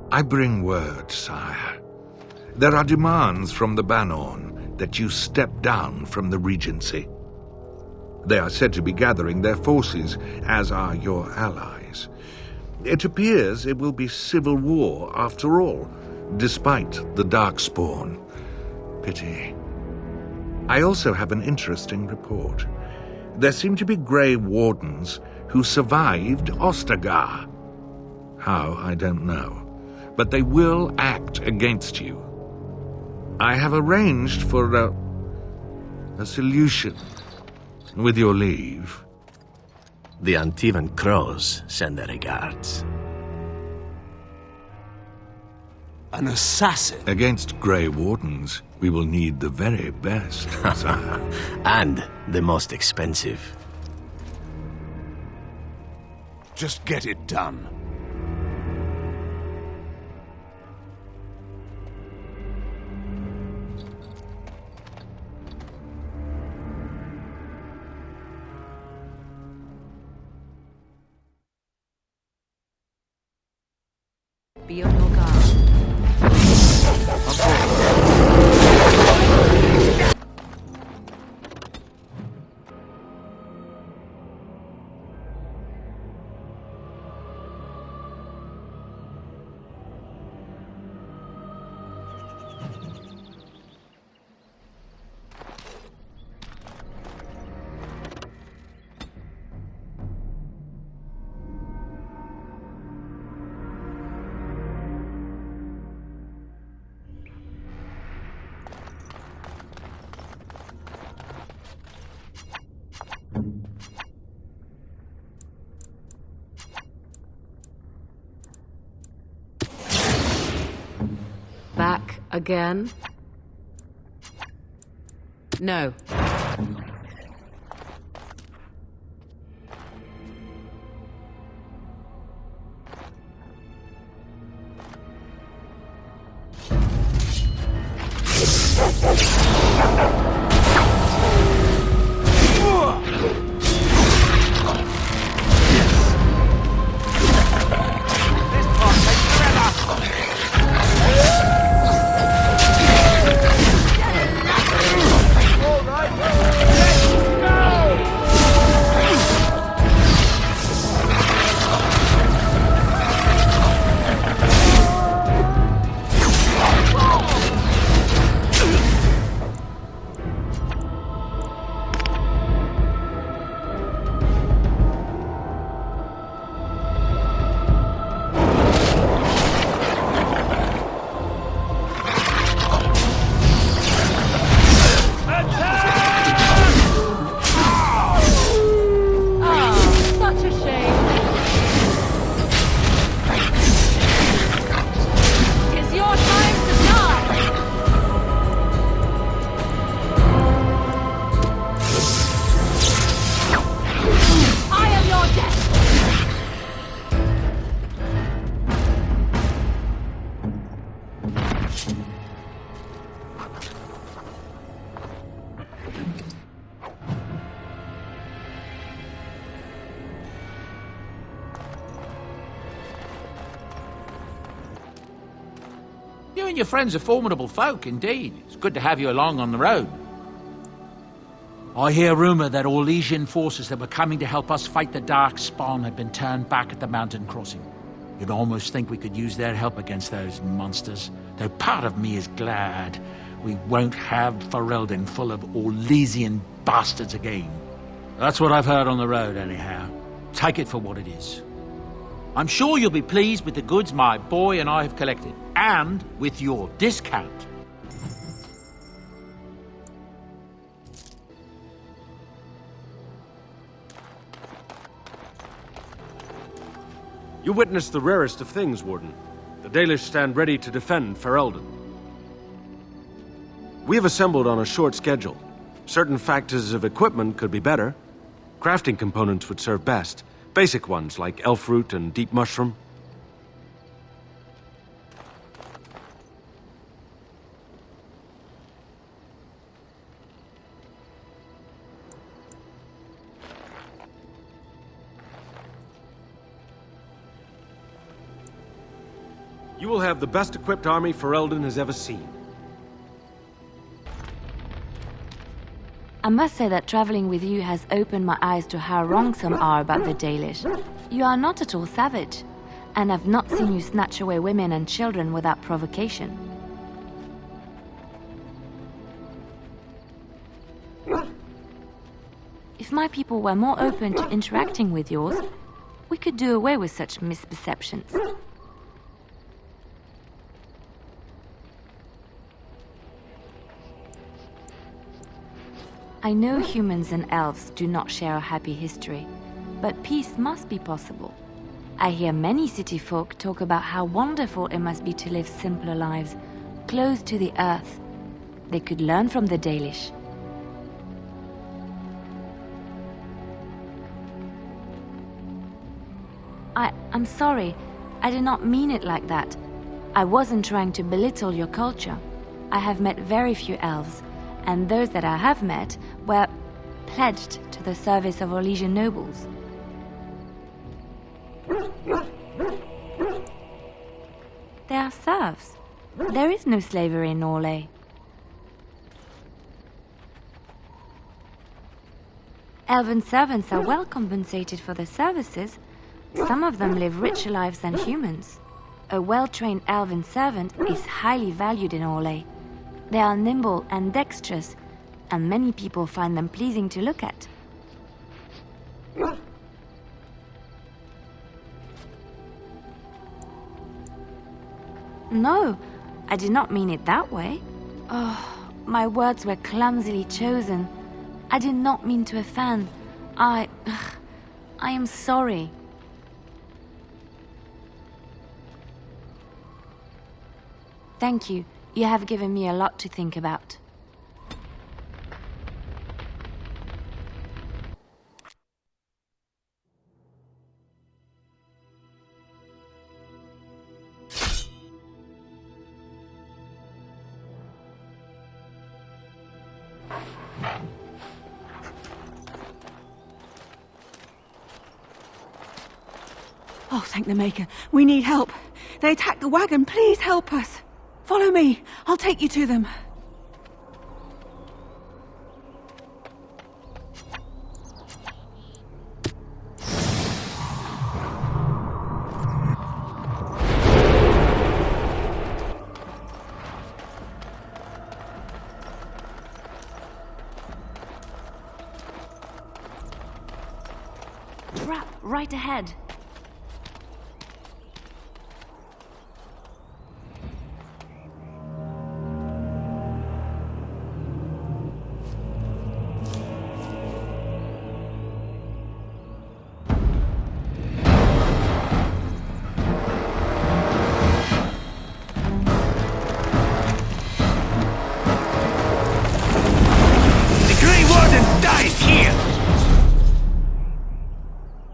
I bring word, sire. There are demands from the Banorn that you step down from the Regency. They are said to be gathering their forces, as are your allies. It appears it will be civil war after all, despite the Darkspawn. Pity. I also have an interesting report. There seem to be Grey Wardens who survived Ostagar. How, I don't know. But they will act against you. I have arranged for a solution, with your leave. The Antivan Crows send their regards. An assassin? Against Grey Wardens, we will need the very best, sire. And the most expensive. Just get it done. Be on your guard. Back again? No. You and your friends are formidable folk, indeed. It's good to have you along on the road. I hear rumour that Orlesian forces that were coming to help us fight the Darkspawn have been turned back at the mountain crossing. You'd almost think we could use their help against those monsters, though part of me is glad we won't have Ferelden full of Orlesian bastards again. That's what I've heard on the road, anyhow. Take it for what it is. I'm sure you'll be pleased with the goods my boy and I have collected, and with your discount. You witnessed the rarest of things, Warden. The Dalish stand ready to defend Ferelden. We have assembled on a short schedule. Certain factors of equipment could be better. Crafting components would serve best. Basic ones like elf root and deep mushroom. You will have the best equipped army Ferelden has ever seen. I must say that traveling with you has opened my eyes to how wrong some are about the Dalish. You are not at all savage, and I've not seen you snatch away women and children without provocation. If my people were more open to interacting with yours, we could do away with such misperceptions. I know humans and elves do not share a happy history, but peace must be possible. I hear many city folk talk about how wonderful it must be to live simpler lives, close to the earth. They could learn from the Dalish. I'm sorry. I did not mean it like that. I wasn't trying to belittle your culture. I have met very few elves, and those that I have met were pledged to the service of Orlesian nobles. They are serfs. There is no slavery in Orlais. Elven servants are well compensated for their services. Some of them live richer lives than humans. A well-trained elven servant is highly valued in Orlais. They are nimble and dexterous, and many people find them pleasing to look at. No, I did not mean it that way. Oh, my words were clumsily chosen. I did not mean to offend. I am sorry. Thank you. You have given me a lot to think about. Oh, thank the Maker. We need help. They attacked the wagon. Please help us. Follow me. I'll take you to them. Trap right ahead.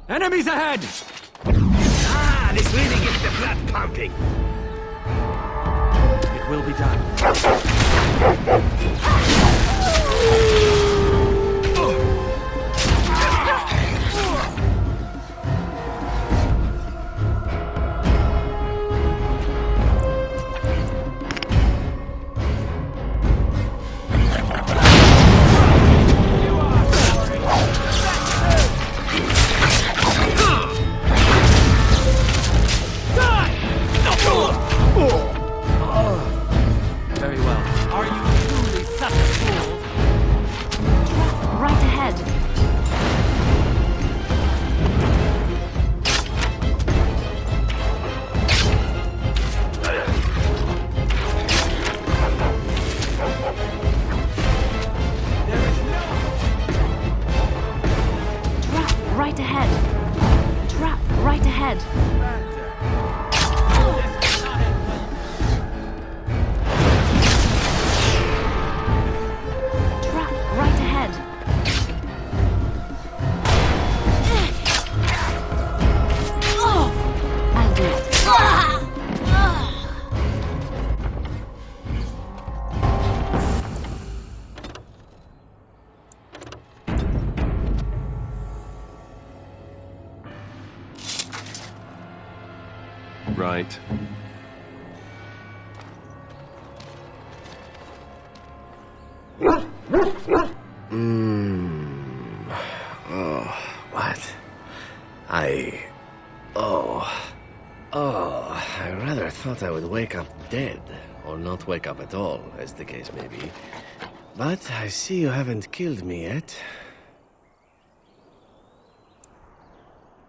Enemies ahead! Ah, this really gets the blood pumping. It will be done. Very well. Are you truly such a fool? Right ahead. Trap right ahead. Trap right ahead. Trap right ahead. I'll do it. Right. Oh, what? I rather thought I would wake up dead, or not wake up at all, as the case may be. But I see you haven't killed me yet.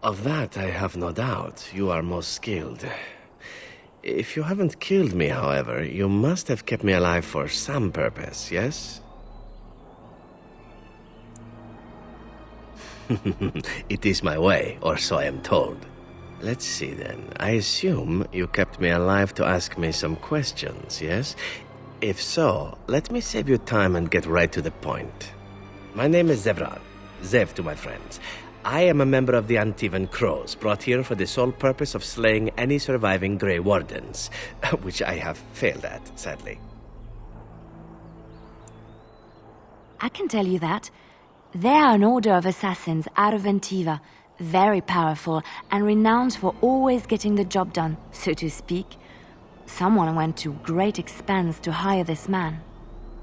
Of that I have no doubt. You are most skilled. If you haven't killed me, however, you must have kept me alive for some purpose, yes? It is my way, or so I am told. Let's see then. I assume you kept me alive to ask me some questions, yes? If so, let me save you time and get right to the point. My name is Zevran. Zev to my friends. I am a member of the Antivan Crows, brought here for the sole purpose of slaying any surviving Grey Wardens, which I have failed at, sadly. I can tell you that. They are an order of assassins out of Antiva, very powerful and renowned for always getting the job done, so to speak. Someone went to great expense to hire this man.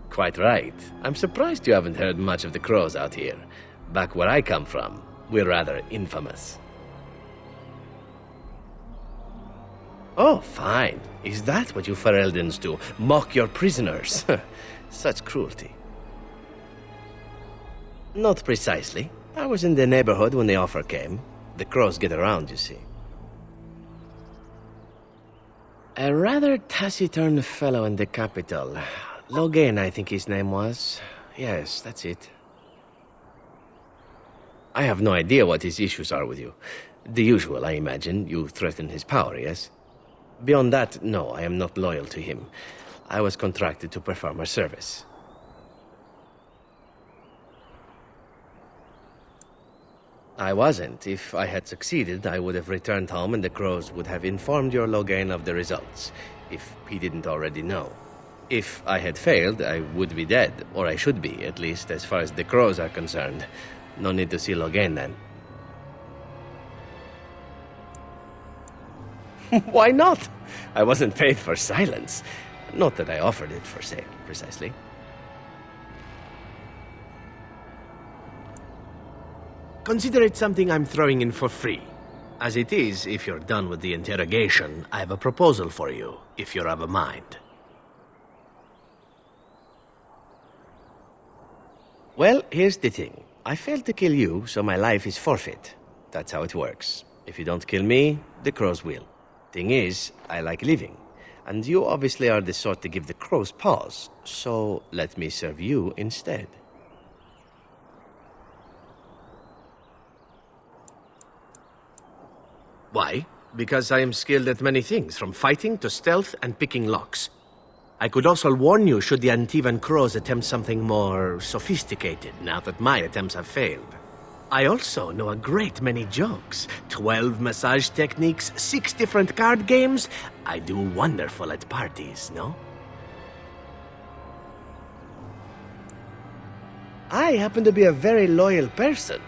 Quite right. I'm surprised you haven't heard much of the Crows out here. Back where I come from, we're rather infamous. Oh, fine. Is that what you Fereldans do? Mock your prisoners? Such cruelty. Not precisely. I was in the neighborhood when the offer came. The Crows get around, you see. A rather taciturn fellow in the capital. Logain, I think his name was. Yes, that's it. I have no idea what his issues are with you. The usual, I imagine. You threaten his power, yes? Beyond that, no, I am not loyal to him. I was contracted to perform a service. I wasn't. If I had succeeded, I would have returned home and the Crows would have informed your Logain of the results, if he didn't already know. If I had failed, I would be dead, or I should be, at least as far as the Crows are concerned. No need to see Logain then. Why not? I wasn't paid for silence. Not that I offered it for sale, precisely. Consider it something I'm throwing in for free. As it is, if you're done with the interrogation, I have a proposal for you, if you're of a mind. Well, here's the thing. I failed to kill you, so my life is forfeit. That's how it works. If you don't kill me, the Crows will. Thing is, I like living. And you obviously are the sort to give the Crows pause, so let me serve you instead. Why? Because I am skilled at many things, from fighting to stealth and picking locks. I could also warn you should the Antivan Crows attempt something more sophisticated, now that my attempts have failed. I also know a great many jokes. 12 massage techniques, 6 different card games. I do wonderful at parties, no? I happen to be a very loyal person.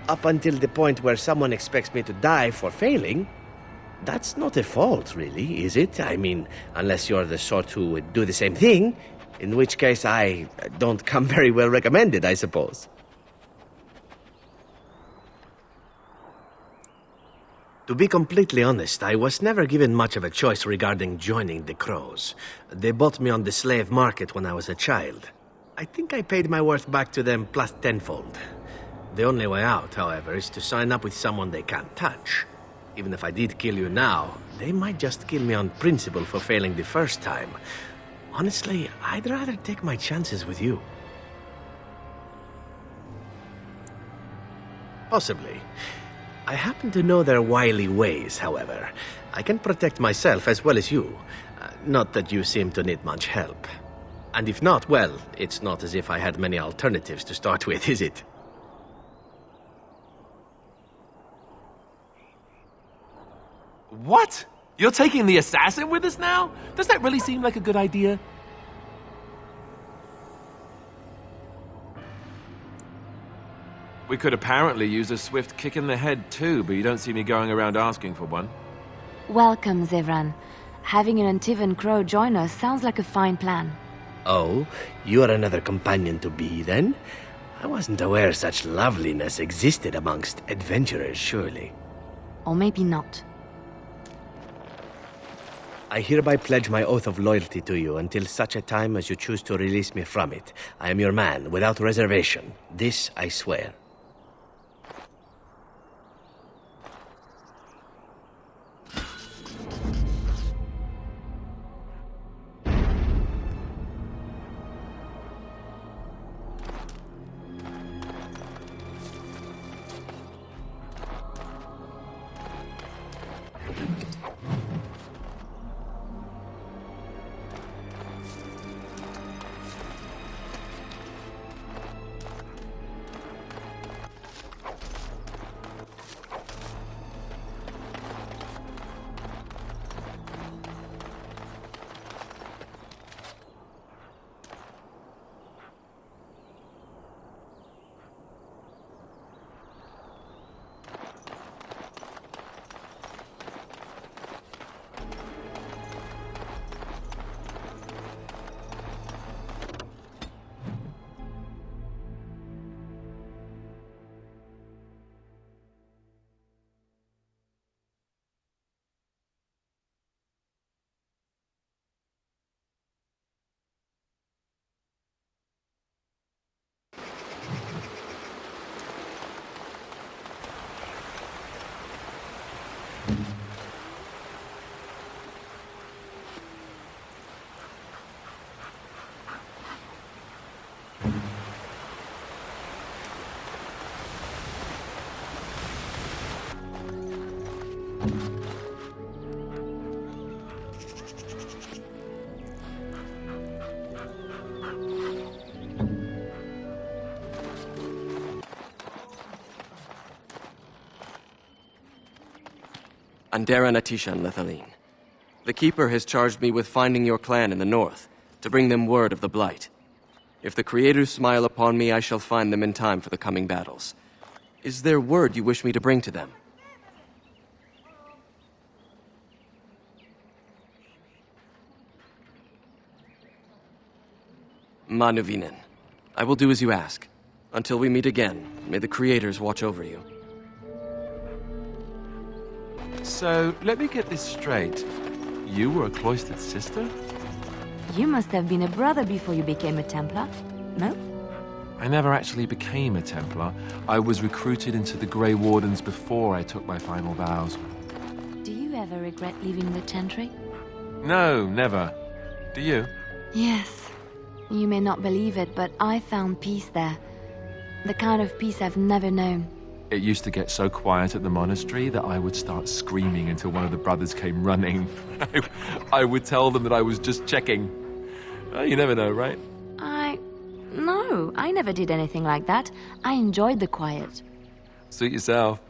Up until the point where someone expects me to die for failing. That's not a fault, really, is it? I mean, unless you're the sort who would do the same thing, in which case I don't come very well recommended, I suppose. To be completely honest, I was never given much of a choice regarding joining the Crows. They bought me on the slave market when I was a child. I think I paid my worth back to them plus tenfold. The only way out, however, is to sign up with someone they can't touch. Even if I did kill you now, they might just kill me on principle for failing the first time. Honestly, I'd rather take my chances with you. Possibly. I happen to know their wily ways, however. I can protect myself as well as you. Not that you seem to need much help. And if not, well, it's not as if I had many alternatives to start with, is it? What? You're taking the assassin with us now? Does that really seem like a good idea? We could apparently use a swift kick in the head too, but you don't see me going around asking for one. Welcome, Zevran. Having an Antivan Crow join us sounds like a fine plan. Oh, you're another companion to be, then? I wasn't aware such loveliness existed amongst adventurers, surely. Or maybe not. I hereby pledge my oath of loyalty to you until such a time as you choose to release me from it. I am your man, without reservation. This I swear. Andera Natishan Lethaline. The Keeper has charged me with finding your clan in the north, to bring them word of the Blight. If the Creators smile upon me, I shall find them in time for the coming battles. Is there word you wish me to bring to them? Manuvinen. I will do as you ask. Until we meet again, may the Creators watch over you. So, let me get this straight. You were a cloistered sister? You must have been a brother before you became a Templar, no? I never actually became a Templar. I was recruited into the Grey Wardens before I took my final vows. Do you ever regret leaving the Chantry? No, never. Do you? Yes. You may not believe it, but I found peace there. The kind of peace I've never known. It used to get so quiet at the monastery that I would start screaming until one of the brothers came running. I would tell them that I was just checking. Oh, you never know, right? No, I never did anything like that. I enjoyed the quiet. Suit yourself.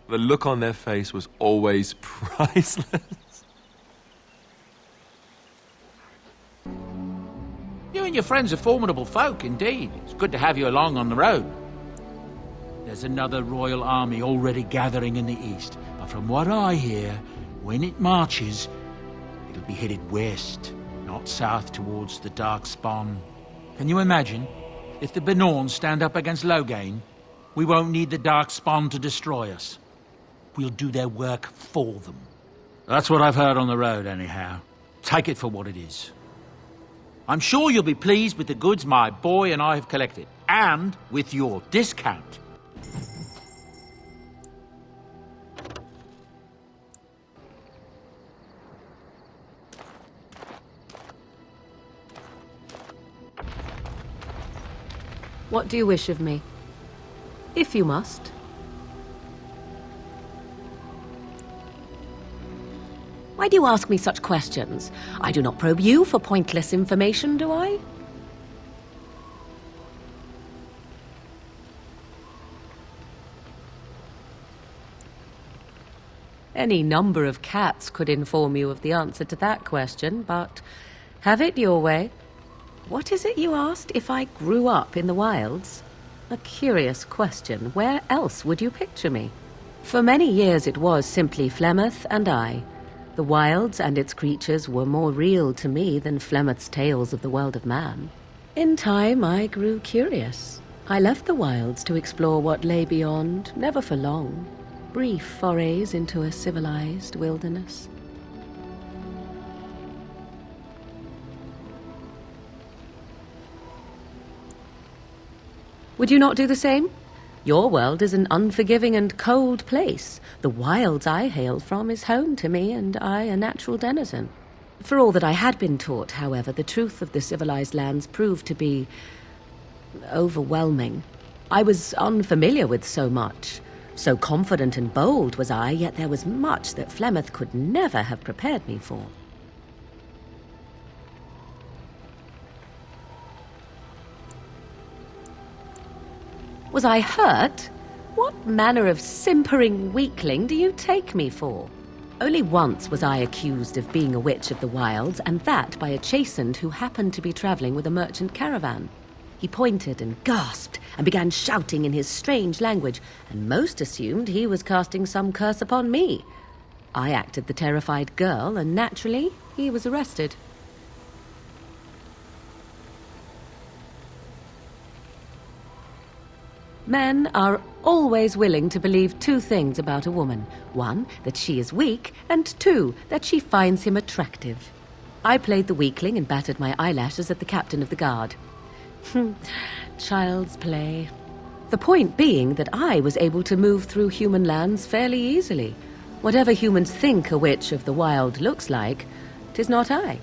The look on their face was always priceless. You and your friends are formidable folk, indeed. It's good to have you along on the road. There's another royal army already gathering in the east, but from what I hear, when it marches, it'll be headed west, not south towards the Dark Spawn. Can you imagine? If the Benorn stand up against Loghain, we won't need the Dark Spawn to destroy us. We'll do their work for them. That's what I've heard on the road, anyhow. Take it for what it is. I'm sure you'll be pleased with the goods my boy and I have collected, and with your discount. What do you wish of me? If you must. Why do you ask me such questions? I do not probe you for pointless information, do I? Any number of cats could inform you of the answer to that question, but have it your way. What is it you asked if I grew up in the wilds? A curious question. Where else would you picture me? For many years it was simply Flemeth and I, The wilds and its creatures were more real to me than Flemeth's tales of the world of man. In time, I grew curious. I left the wilds to explore what lay beyond, never for long. Brief forays into a civilized wilderness. Would you not do the same? Your world is an unforgiving and cold place. The wilds I hail from is home to me, and I a natural denizen. For all that I had been taught, however, the truth of the civilized lands proved to be overwhelming. I was unfamiliar with so much. So confident and bold was I, yet there was much that Flemeth could never have prepared me for. Was I hurt? What manner of simpering weakling do you take me for? Only once was I accused of being a witch of the wilds, and that by a chastened who happened to be traveling with a merchant caravan. He pointed and gasped and began shouting in his strange language, and most assumed he was casting some curse upon me. I acted the terrified girl, and naturally, he was arrested. Men are always willing to believe two things about a woman. One, that she is weak, and two, that she finds him attractive. I played the weakling and battered my eyelashes at the captain of the guard. Child's play. The point being that I was able to move through human lands fairly easily. Whatever humans think a witch of the wild looks like, 'tis not I.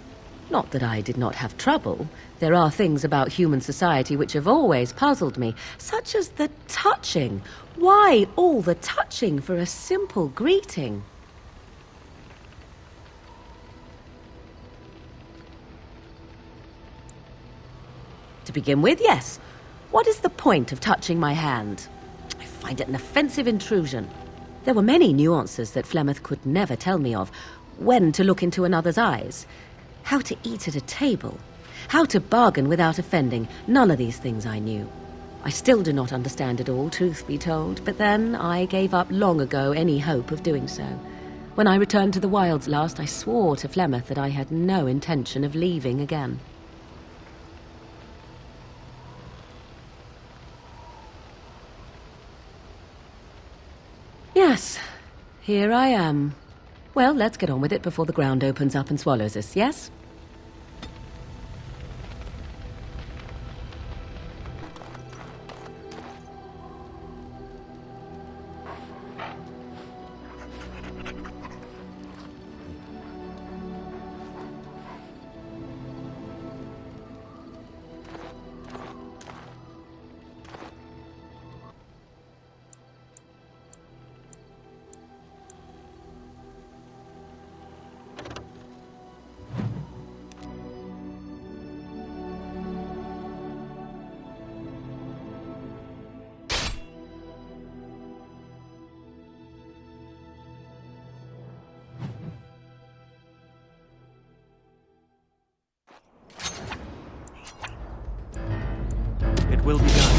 Not that I did not have trouble. There are things about human society which have always puzzled me, such as the touching. Why all the touching for a simple greeting? To begin with, yes. What is the point of touching my hand? I find it an offensive intrusion. There were many nuances that Flemeth could never tell me of. When to look into another's eyes. How to eat at a table. How to bargain without offending. None of these things I knew. I still do not understand it all, truth be told, but then I gave up long ago any hope of doing so. When I returned to the wilds last, I swore to Flemeth that I had no intention of leaving again. Yes, here I am. Well, let's get on with it before the ground opens up and swallows us, yes? It will be done.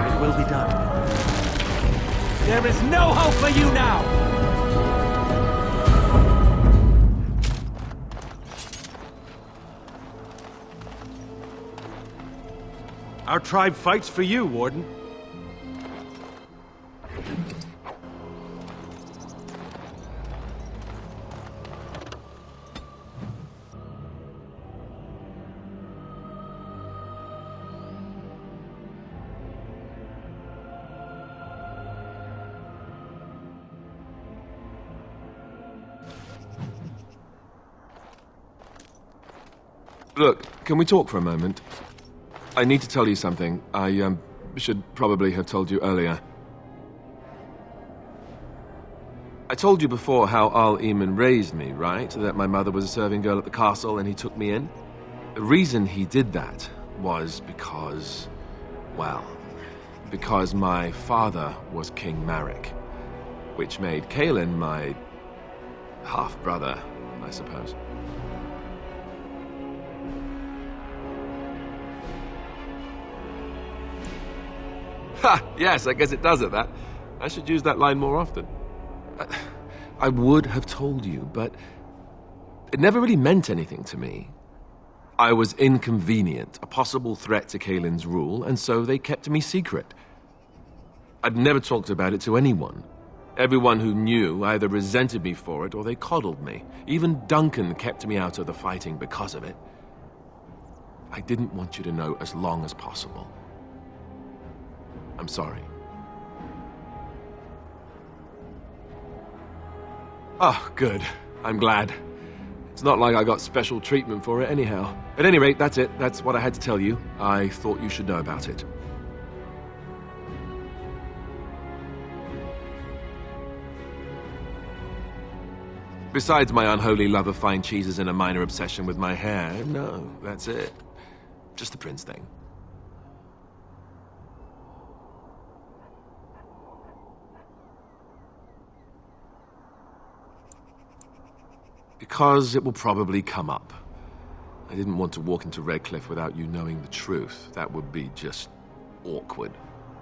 It will be done. There is no hope for you now! Our tribe fights for you, Warden. Look, can we talk for a moment? I need to tell you something. I, should probably have told you earlier. I told you before how Al-Eamon raised me, right? That my mother was a serving girl at the castle and he took me in? The reason he did that was because... well, because my father was King Marek, which made Kaelin my half-brother, I suppose. Ha! Yes, I guess it does at that. I should use that line more often. I would have told you, but it never really meant anything to me. I was inconvenient, a possible threat to Kaylin's rule, and so they kept me secret. I'd never talked about it to anyone. Everyone who knew either resented me for it or they coddled me. Even Duncan kept me out of the fighting because of it. I didn't want you to know as long as possible. I'm sorry. Oh, good. I'm glad. It's not like I got special treatment for it anyhow. At any rate, that's it. That's what I had to tell you. I thought you should know about it. Besides my unholy love of fine cheeses and a minor obsession with my hair, no, that's it. Just the prince thing. Because it will probably come up. I didn't want to walk into Redcliffe without you knowing the truth. That would be just awkward.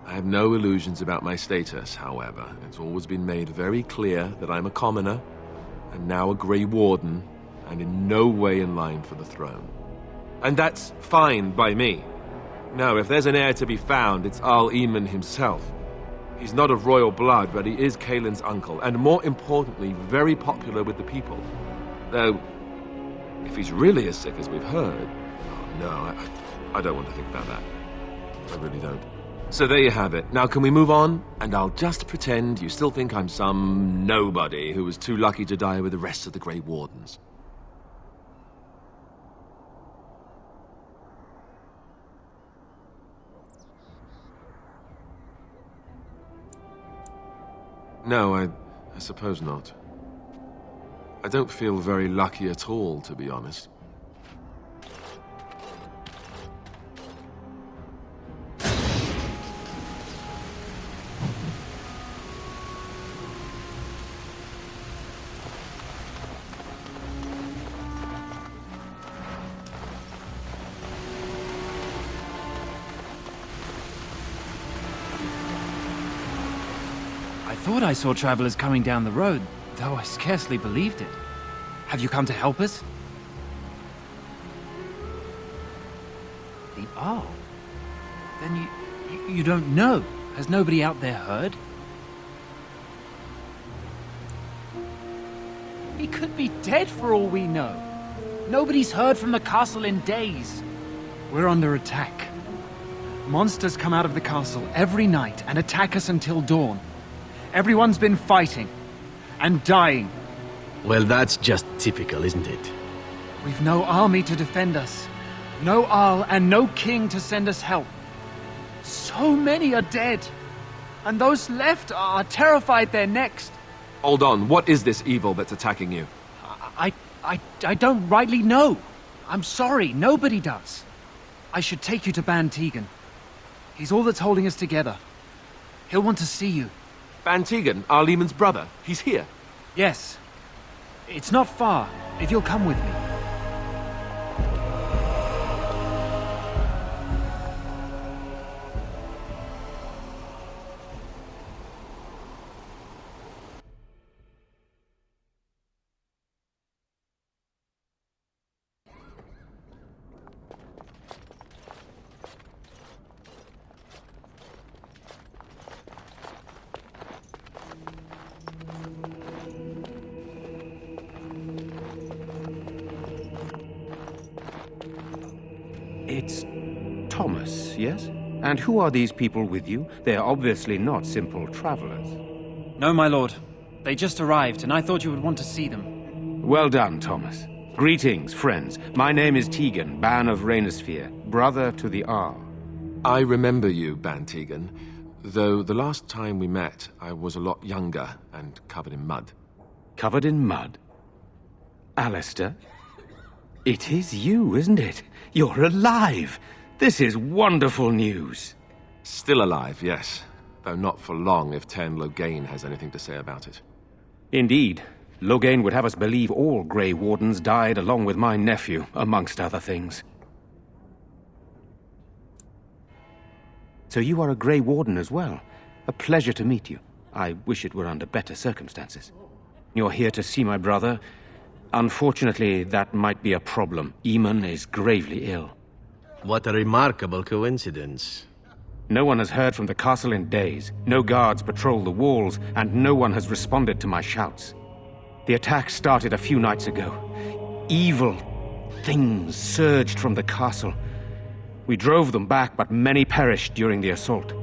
I have no illusions about my status, however. It's always been made very clear that I'm a commoner, and now a Grey Warden, and in no way in line for the throne. And that's fine by me. No, if there's an heir to be found, it's Arl Eamon himself. He's not of royal blood, but he is Kaylin's uncle, and more importantly, very popular with the people. Though, if he's really as sick as we've heard... Oh, no, I don't want to think about that. I really don't. So there you have it. Now can we move on? And I'll just pretend you still think I'm some nobody who was too lucky to die with the rest of the Grey Wardens. No, I suppose not. I don't feel very lucky at all, to be honest. I thought I saw travelers coming down the road, though I scarcely believed it. Have you come to help us? The Arl? Then you don't know? Has nobody out there heard? He could be dead for all we know. Nobody's heard from the castle in days. We're under attack. Monsters come out of the castle every night and attack us until dawn. Everyone's been fighting and dying. Well, that's just typical, isn't it? We've no army to defend us. No Arl and no king to send us help. So many are dead. And those left are terrified they're next. Hold on, what is this evil that's attacking you? I don't rightly know. I'm sorry, nobody does. I should take you to Ban Tegan. He's all that's holding us together. He'll want to see you. Ban Tegan, Arl Eamon's brother. He's here. Yes. It's not far, if you'll come with me. It's Thomas, yes? And who are these people with you? They are obviously not simple travelers. No, my lord. They just arrived, and I thought you would want to see them. Well done, Thomas. Greetings, friends. My name is Tegan, Ban of Rainersphere, brother to the Arl. I remember you, Ban Tegan, though the last time we met, I was a lot younger and covered in mud. Covered in mud? Alistair? It is you, isn't it? You're alive! This is wonderful news. Still alive, yes. Though not for long if Tern Loghain has anything to say about it. Indeed. Loghain would have us believe all Grey Wardens died along with my nephew, amongst other things. So you are a Grey Warden as well. A pleasure to meet you. I wish it were under better circumstances. You're here to see my brother. Unfortunately, that might be a problem. Eamon is gravely ill. What a remarkable coincidence. No one has heard from the castle in days. No guards patrol the walls, and no one has responded to my shouts. The attack started a few nights ago. Evil things surged from the castle. We drove them back, but many perished during the assault.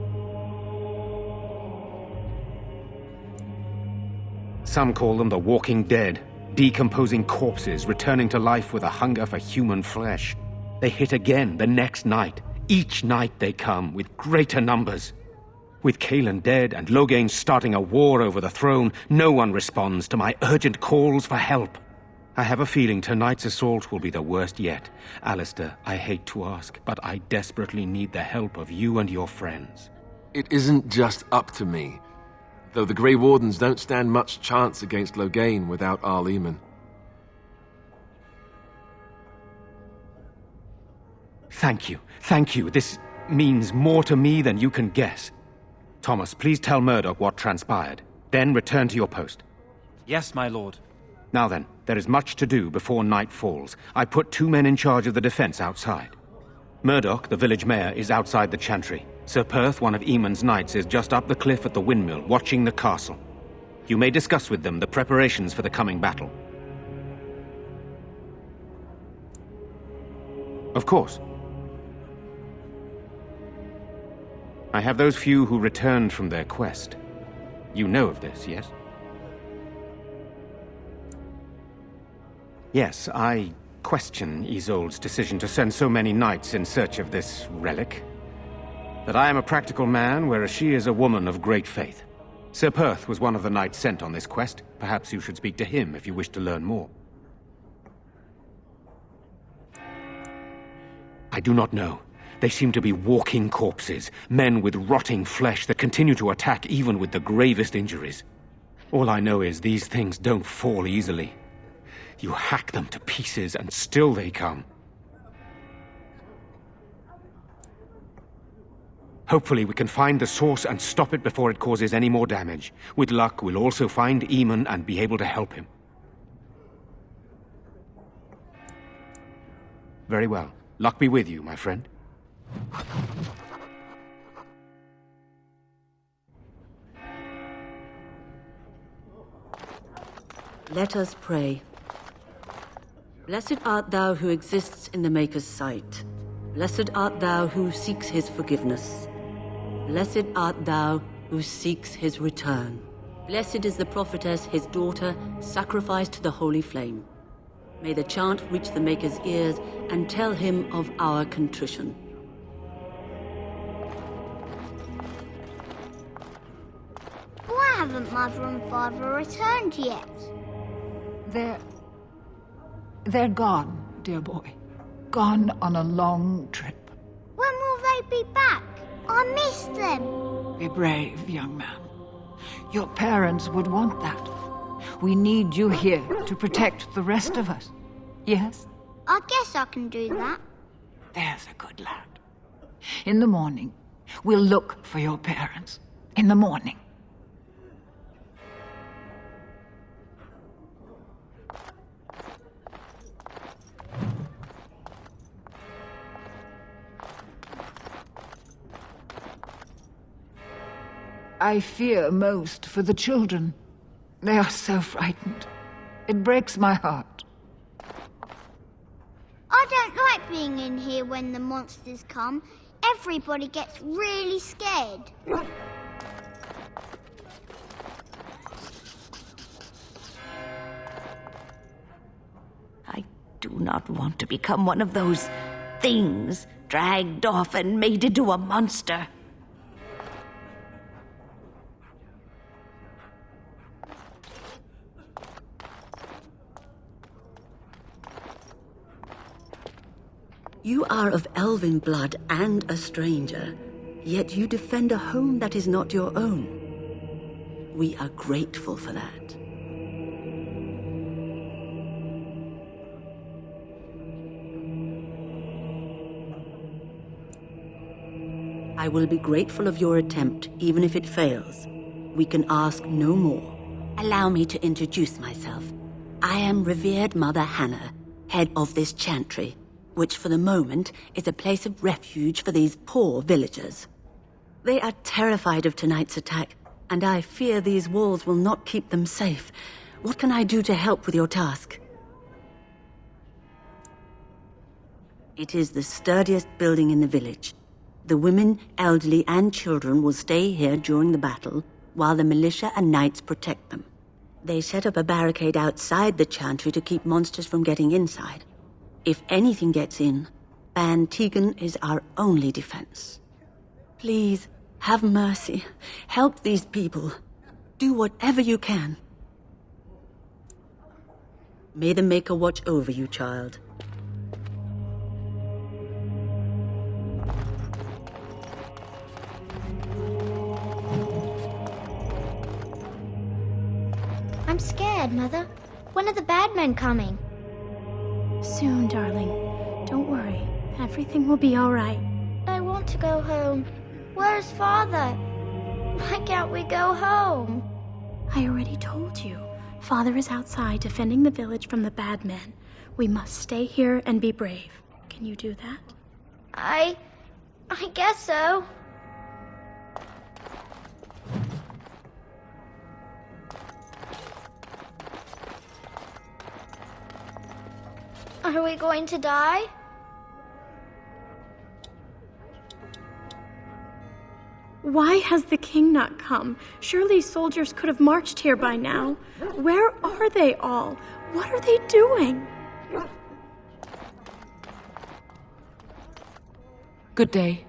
Some call them the Walking Dead, decomposing corpses returning to life with a hunger for human flesh. They hit again the next night. Each night they come, with greater numbers. With Kaelin dead and Loghain starting a war over the throne, no one responds to my urgent calls for help. I have a feeling tonight's assault will be the worst yet. Alistair, I hate to ask, but I desperately need the help of you and your friends. It isn't just up to me. Though the Grey Wardens don't stand much chance against Loghain without Arl Eamon. Thank you. Thank you. This means more to me than you can guess. Thomas, please tell Murdoch what transpired. Then return to your post. Yes, my lord. Now then, there is much to do before night falls. I put 2 men in charge of the defense outside. Murdoch, the village mayor, is outside the chantry. Sir Perth, one of Eamon's knights, is just up the cliff at the windmill, watching the castle. You may discuss with them the preparations for the coming battle. Of course. I have those few who returned from their quest. You know of this, yes? Yes, I question Isolde's decision to send so many knights in search of this relic. But I am a practical man, whereas she is a woman of great faith. Sir Perth was one of the knights sent on this quest. Perhaps you should speak to him if you wish to learn more. I do not know. They seem to be walking corpses, men with rotting flesh that continue to attack even with the gravest injuries. All I know is these things don't fall easily. You hack them to pieces and still they come. Hopefully we can find the source and stop it before it causes any more damage. With luck, we'll also find Eamon and be able to help him. Very well. Luck be with you, my friend. Let us pray. Blessed art thou who exists in the Maker's sight. Blessed art thou who seeks his forgiveness. Blessed art thou who seeks his return. Blessed is the prophetess, his daughter, sacrificed to the holy flame. May the chant reach the Maker's ears and tell him of our contrition. Why haven't Mother and Father returned yet? They're gone, dear boy. Gone on a long trip. When will they be back? I miss them. Be brave, young man. Your parents would want that. We need you here to protect the rest of us. Yes? I guess I can do that. There's a good lad. In the morning, we'll look for your parents. In the morning. I fear most for the children. They are so frightened. It breaks my heart. I don't like being in here when the monsters come. Everybody gets really scared. I do not want to become one of those things dragged off and made into a monster. You are of elven blood and a stranger, yet you defend a home that is not your own. We are grateful for that. I will be grateful of your attempt, even if it fails. We can ask no more. Allow me to introduce myself. I am revered Mother Hannah, head of this chantry, which for the moment is a place of refuge for these poor villagers. They are terrified of tonight's attack, and I fear these walls will not keep them safe. What can I do to help with your task? It is the sturdiest building in the village. The women, elderly, and children will stay here during the battle, while the militia and knights protect them. They set up a barricade outside the chantry to keep monsters from getting inside. If anything gets in, Ban Tegan is our only defense. Please, have mercy. Help these people. Do whatever you can. May the Maker watch over you, child. I'm scared, Mother. When are the bad men coming? Soon, darling. Don't worry. Everything will be all right. I want to go home. Where's Father? Why can't we go home? I already told you. Father is outside defending the village from the bad men. We must stay here and be brave. Can you do that? I guess so. Are we going to die? Why has the king not come? Surely soldiers could have marched here by now. Where are they all? What are they doing? Good day.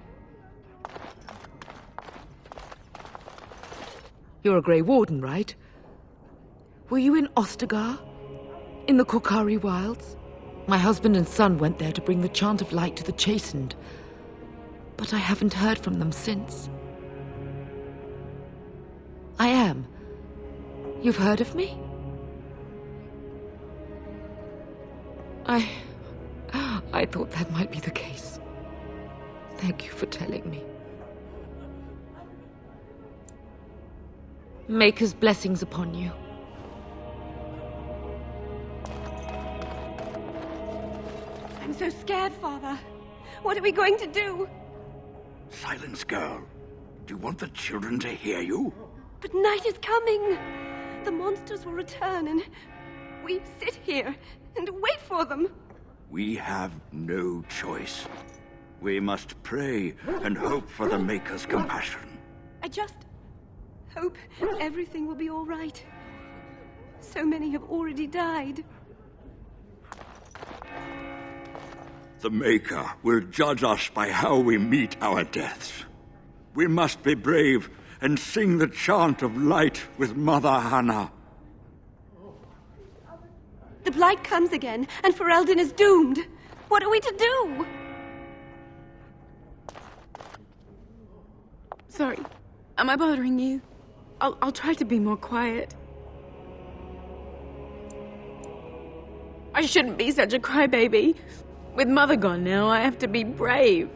You're a Grey Warden, right? Were you in Ostagar? In the Korkari Wilds? My husband and son went there to bring the chant of light to the chastened, but I haven't heard from them since. I am. You've heard of me? I thought that might be the case. Thank you for telling me. Maker's blessings upon you. I'm so scared, Father. What are we going to do? Silence, girl. Do you want the children to hear you? But night is coming. The monsters will return and we sit here and wait for them. We have no choice. We must pray and hope for the Maker's compassion. I just hope everything will be all right. So many have already died. The Maker will judge us by how we meet our deaths. We must be brave and sing the chant of light with Mother Hannah. The Blight comes again, and Ferelden is doomed. What are we to do? Sorry. Am I bothering you? I'll try to be more quiet. I shouldn't be such a crybaby. With Mother gone now, I have to be brave.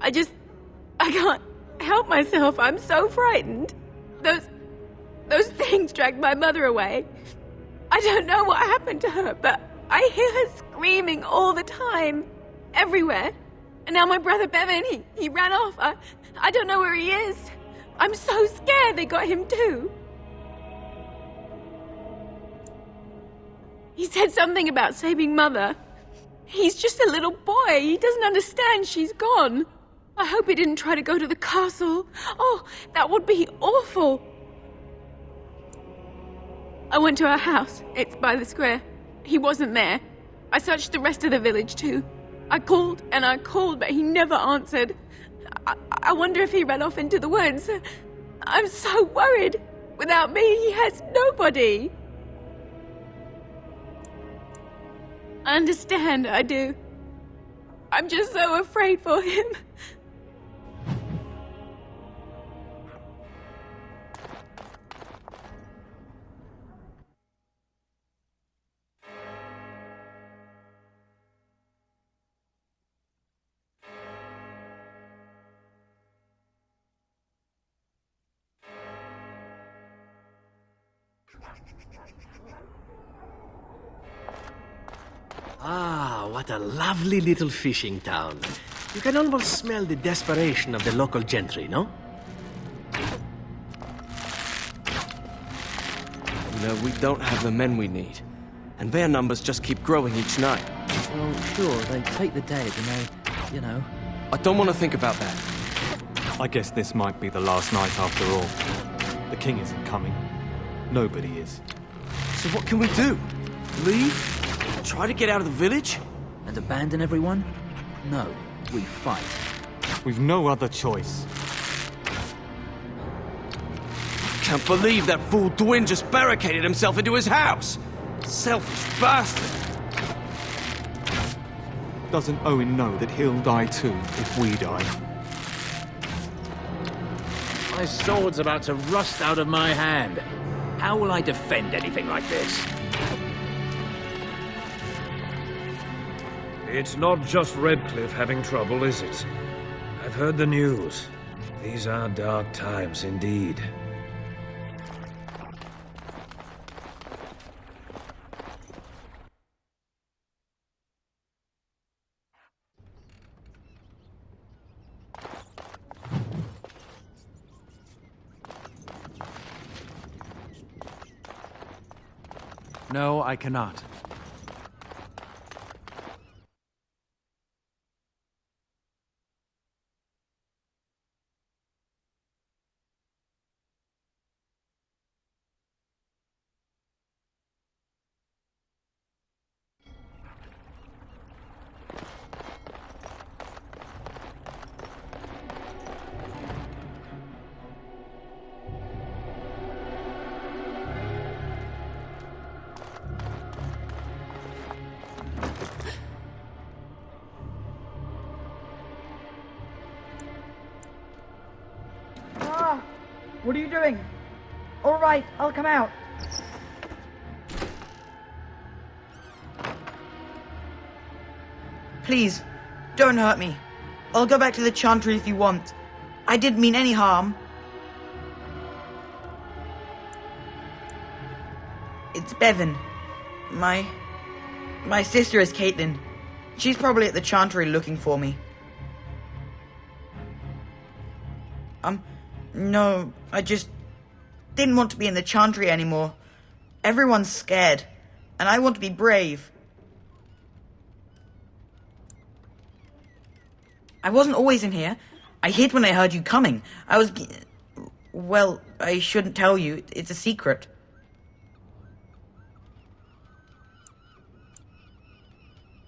I can't help myself. I'm so frightened. Those things dragged my mother away. I don't know what happened to her, but I hear her screaming all the time. Everywhere. And now my brother Bevan, he ran off. I don't know where he is. I'm so scared they got him too. He said something about saving Mother. He's just a little boy. He doesn't understand she's gone. I hope he didn't try to go to the castle. Oh, that would be awful. I went to our house. It's by the square. He wasn't there. I searched the rest of the village too. I called and I called, but he never answered. I wonder if he ran off into the woods. I'm so worried. Without me, he has nobody. I understand, I do. I'm just so afraid for him. Ah, what a lovely little fishing town. You can almost smell the desperation of the local gentry, no? You know, we don't have the men we need. And their numbers just keep growing each night. Well, sure, they take the dead and they, you know... I don't want to think about that. I guess this might be the last night after all. The king isn't coming. Nobody is. So what can we do? Leave? Try to get out of the village? And abandon everyone? No, we fight. We've no other choice. Can't believe that fool Dwyn just barricaded himself into his house! Selfish bastard! Doesn't Owen know that he'll die too if we die? My sword's about to rust out of my hand. How will I defend anything like this? It's not just Redcliffe having trouble, is it? I've heard the news. These are dark times indeed. No, I cannot. What are you doing? All right, I'll come out. Please, don't hurt me. I'll go back to the Chantry if you want. I didn't mean any harm. It's Bevan. My sister is Caitlin. She's probably at the Chantry looking for me. No, I just didn't want to be in the Chantry anymore. Everyone's scared, and I want to be brave. I wasn't always in here. I hid when I heard you coming. Well, I shouldn't tell you. It's a secret.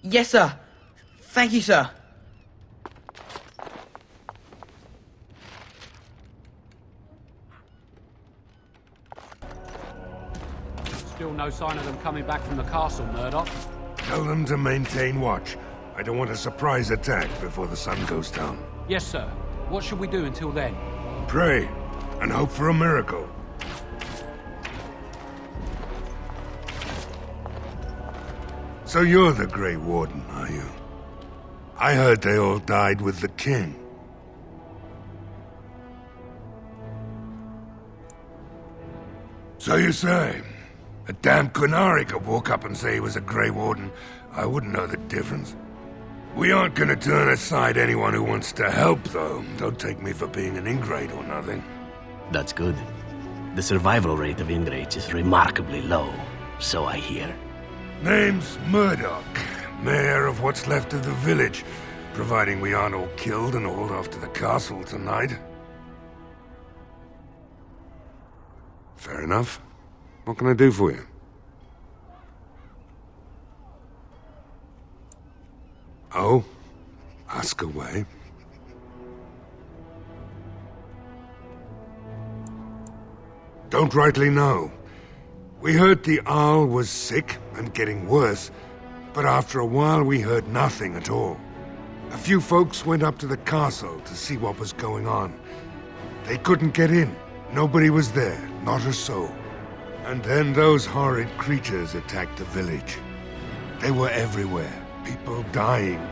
Yes, sir. Thank you, sir. Still no sign of them coming back from the castle, Murdoch. Tell them to maintain watch. I don't want a surprise attack before the sun goes down. Yes, sir. What should we do until then? Pray, and hope for a miracle. So you're the Grey Warden, are you? I heard they all died with the king. So you say? A damn Qunari could walk up and say he was a Grey Warden. I wouldn't know the difference. We aren't gonna turn aside anyone who wants to help, though. Don't take me for being an ingrate or nothing. That's good. The survival rate of ingrates is remarkably low, so I hear. Name's Murdoch, mayor of what's left of the village, providing we aren't all killed and hauled off to the castle tonight. Fair enough. What can I do for you? Oh? Ask away. Don't rightly know. We heard the Arl was sick and getting worse, but after a while we heard nothing at all. A few folks went up to the castle to see what was going on. They couldn't get in. Nobody was there, not a soul. And then those horrid creatures attacked the village. They were everywhere, people dying.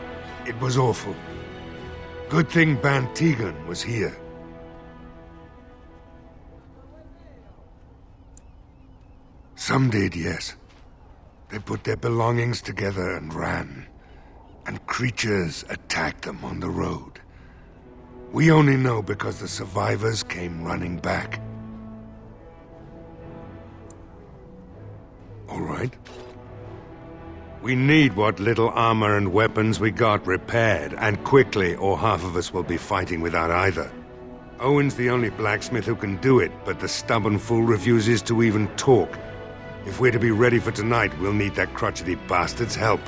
It was awful. Good thing Ban Tegan was here. Some did, yes. They put their belongings together and ran. And creatures attacked them on the road. We only know because the survivors came running back. All right. We need what little armor and weapons we got repaired, and quickly, or half of us will be fighting without either. Owen's the only blacksmith who can do it, but the stubborn fool refuses to even talk. If we're to be ready for tonight, we'll need that crotchety bastard's help.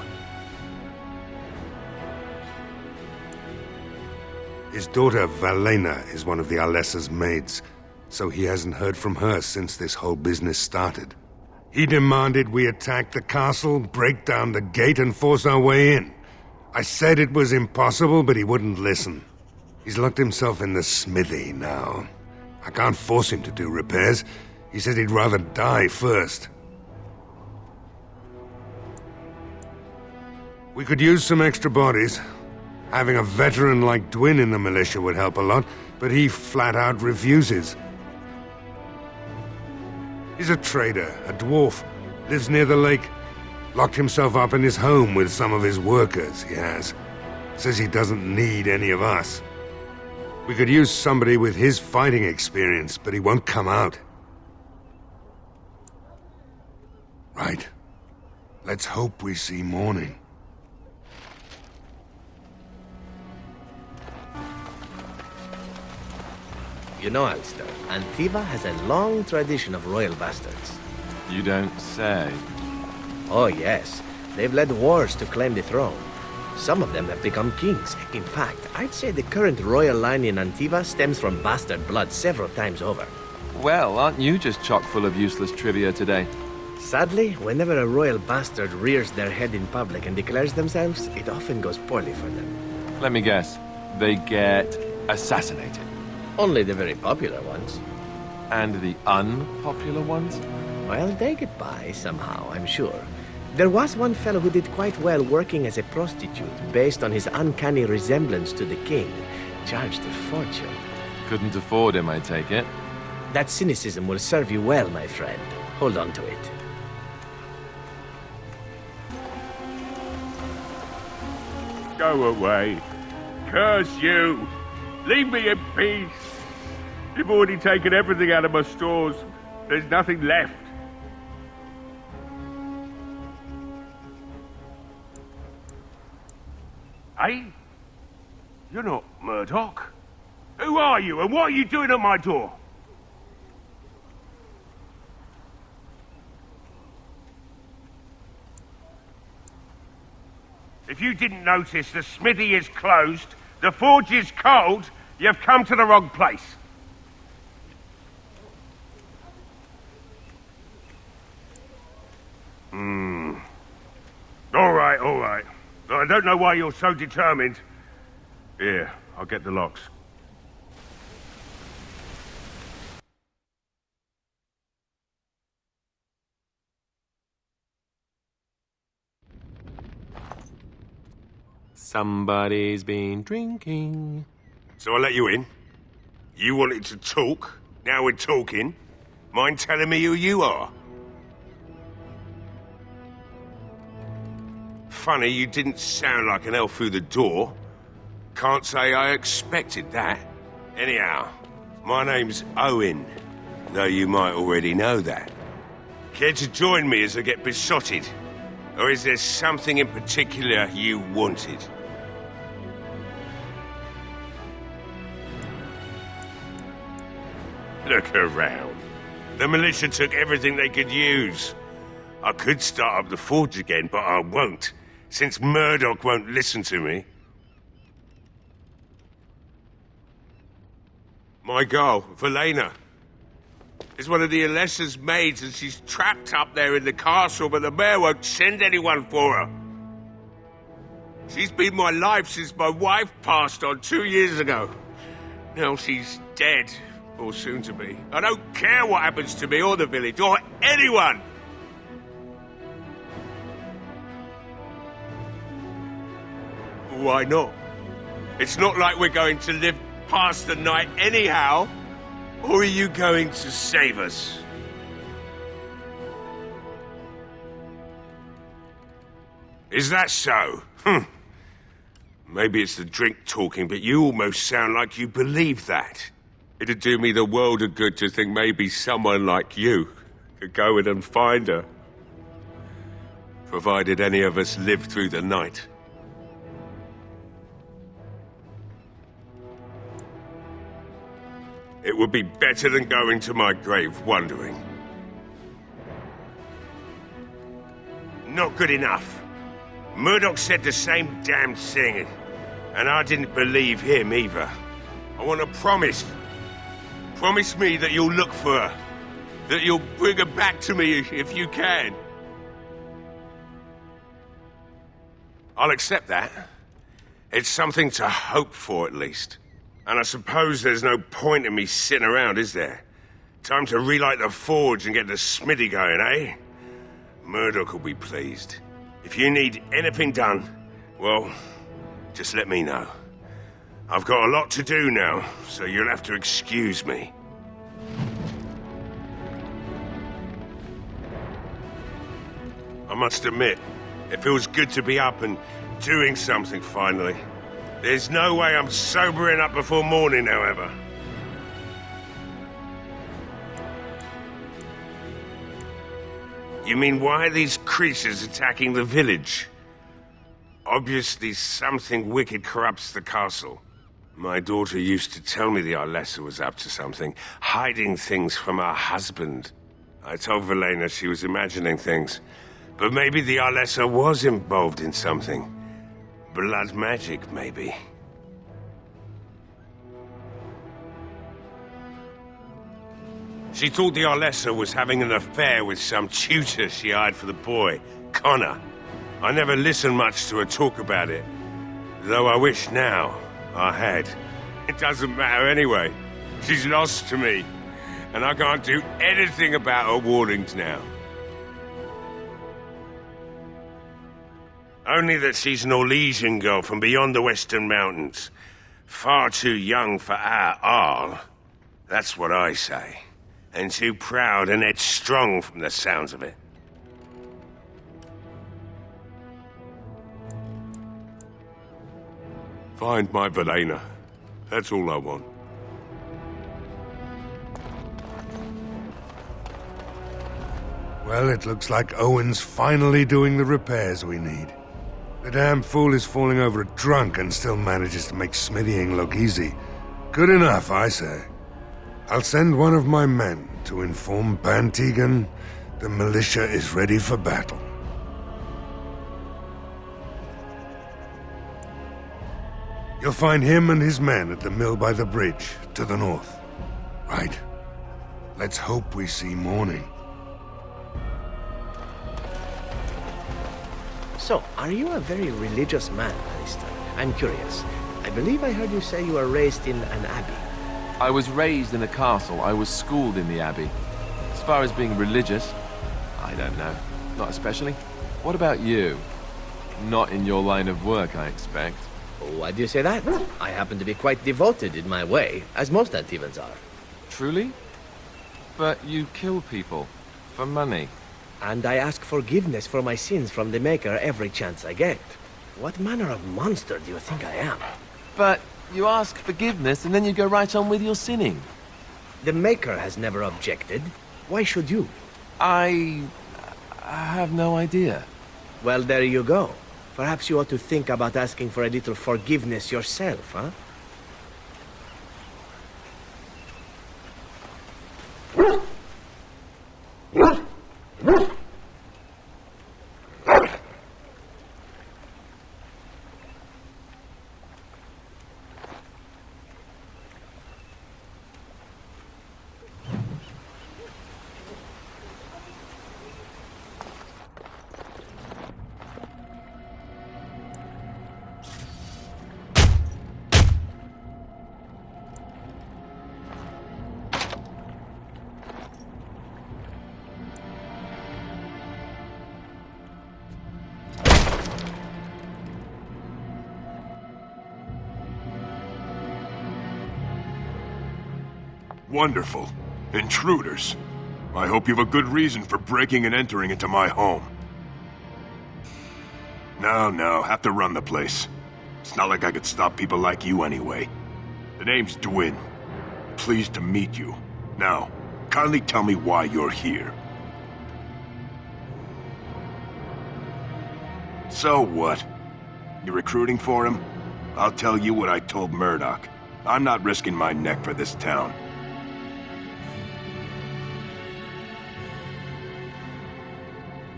His daughter, Valena, is one of the Alessa's maids, so he hasn't heard from her since this whole business started. He demanded we attack the castle, break down the gate, and force our way in. I said it was impossible, but he wouldn't listen. He's locked himself in the smithy now. I can't force him to do repairs. He said he'd rather die first. We could use some extra bodies. Having a veteran like Dwin in the militia would help a lot, but he flat out refuses. He's a trader, a dwarf, lives near the lake. Locked himself up in his home with some of his workers, he has. Says he doesn't need any of us. We could use somebody with his fighting experience, but he won't come out. Right. Let's hope we see morning. You know, Alistair, Antiva has a long tradition of royal bastards. You don't say. Oh, yes. They've led wars to claim the throne. Some of them have become kings. In fact, I'd say the current royal line in Antiva stems from bastard blood several times over. Well, aren't you just chock full of useless trivia today? Sadly, whenever a royal bastard rears their head in public and declares themselves, it often goes poorly for them. Let me guess. They get assassinated. Only the very popular ones. And the unpopular ones? Well, they get by somehow, I'm sure. There was one fellow who did quite well working as a prostitute, based on his uncanny resemblance to the king. Charged a fortune. Couldn't afford him, I take it. That cynicism will serve you well, my friend. Hold on to it. Go away. Curse you! Leave me in peace! You've already taken everything out of my stores. There's nothing left. Hey? You're not Murdoch. Who are you, and what are you doing at my door? If you didn't notice, the smithy is closed, the forge is cold, you've come to the wrong place. All right. I don't know why you're so determined. Here, I'll get the locks. Somebody's been drinking. So I let you in. You wanted to talk. Now we're talking. Mind telling me who you are? Funny, you didn't sound like an elf through the door. Can't say I expected that. Anyhow, my name's Owen, though you might already know that. Care to join me as I get besotted? Or is there something in particular you wanted? Look around. The militia took everything they could use. I could start up the forge again, but I won't, since Murdoch won't listen to me. My girl, Valena, is one of the Alessa's maids, and she's trapped up there in the castle, but the mayor won't send anyone for her. She's been my life since my wife passed on 2 years ago. Now she's dead, or soon to be. I don't care what happens to me or the village, or anyone! Why not? It's not like we're going to live past the night anyhow. Or are you going to save us? Is that so? Maybe it's the drink talking, but you almost sound like you believe that. It'd do me the world of good to think maybe someone like you could go in and find her. Provided any of us live through the night. It would be better than going to my grave wondering. Not good enough. Murdoch said the same damn thing, and I didn't believe him either. I want a promise. Promise me that you'll look for her. That you'll bring her back to me if you can. I'll accept that. It's something to hope for, at least. And I suppose there's no point in me sitting around, is there? Time to relight the forge and get the smithy going, eh? Murdoch will be pleased. If you need anything done, well, just let me know. I've got a lot to do now, so you'll have to excuse me. I must admit, it feels good to be up and doing something finally. There's no way I'm sobering up before morning, however. You mean, why are these creatures attacking the village? Obviously something wicked corrupts the castle. My daughter used to tell me the Arlessa was up to something, hiding things from her husband. I told Velena she was imagining things, but maybe the Arlessa was involved in something. Blood magic, maybe. She thought the Arlessa was having an affair with some tutor she hired for the boy, Connor. I never listened much to her talk about it, though I wish now I had. It doesn't matter anyway. She's lost to me, and I can't do anything about her warnings now. Only that she's an Orlesian girl from beyond the Western Mountains. Far too young for our Arl. That's what I say. And too proud and headstrong from the sounds of it. Find my Velena. That's all I want. Well, it looks like Owen's finally doing the repairs we need. The damn fool is falling over drunk and still manages to make smithying look easy. Good enough, I say. I'll send one of my men to inform Bantegan the militia is ready for battle. You'll find him and his men at the mill by the bridge, to the north. Right. Let's hope we see morning. So, are you a very religious man, Alistair? I'm curious. I believe I heard you say you were raised in an abbey. I was raised in a castle. I was schooled in the abbey. As far as being religious, I don't know. Not especially. What about you? Not in your line of work, I expect. Why do you say that? I happen to be quite devoted in my way, as most Antivans are. Truly? But you kill people. For money. And I ask forgiveness for my sins from the Maker every chance I get. What manner of monster do you think I am? But you ask forgiveness and then you go right on with your sinning. The Maker has never objected. Why should you? I have no idea. Well, there you go. Perhaps you ought to think about asking for a little forgiveness yourself, huh? Wonderful. Intruders. I hope you have a good reason for breaking and entering into my home. No, have to run the place. It's not like I could stop people like you anyway. The name's Dwyn. Pleased to meet you. Now, kindly tell me why you're here. So what? You're recruiting for him? I'll tell you what I told Murdoch. I'm not risking my neck for this town.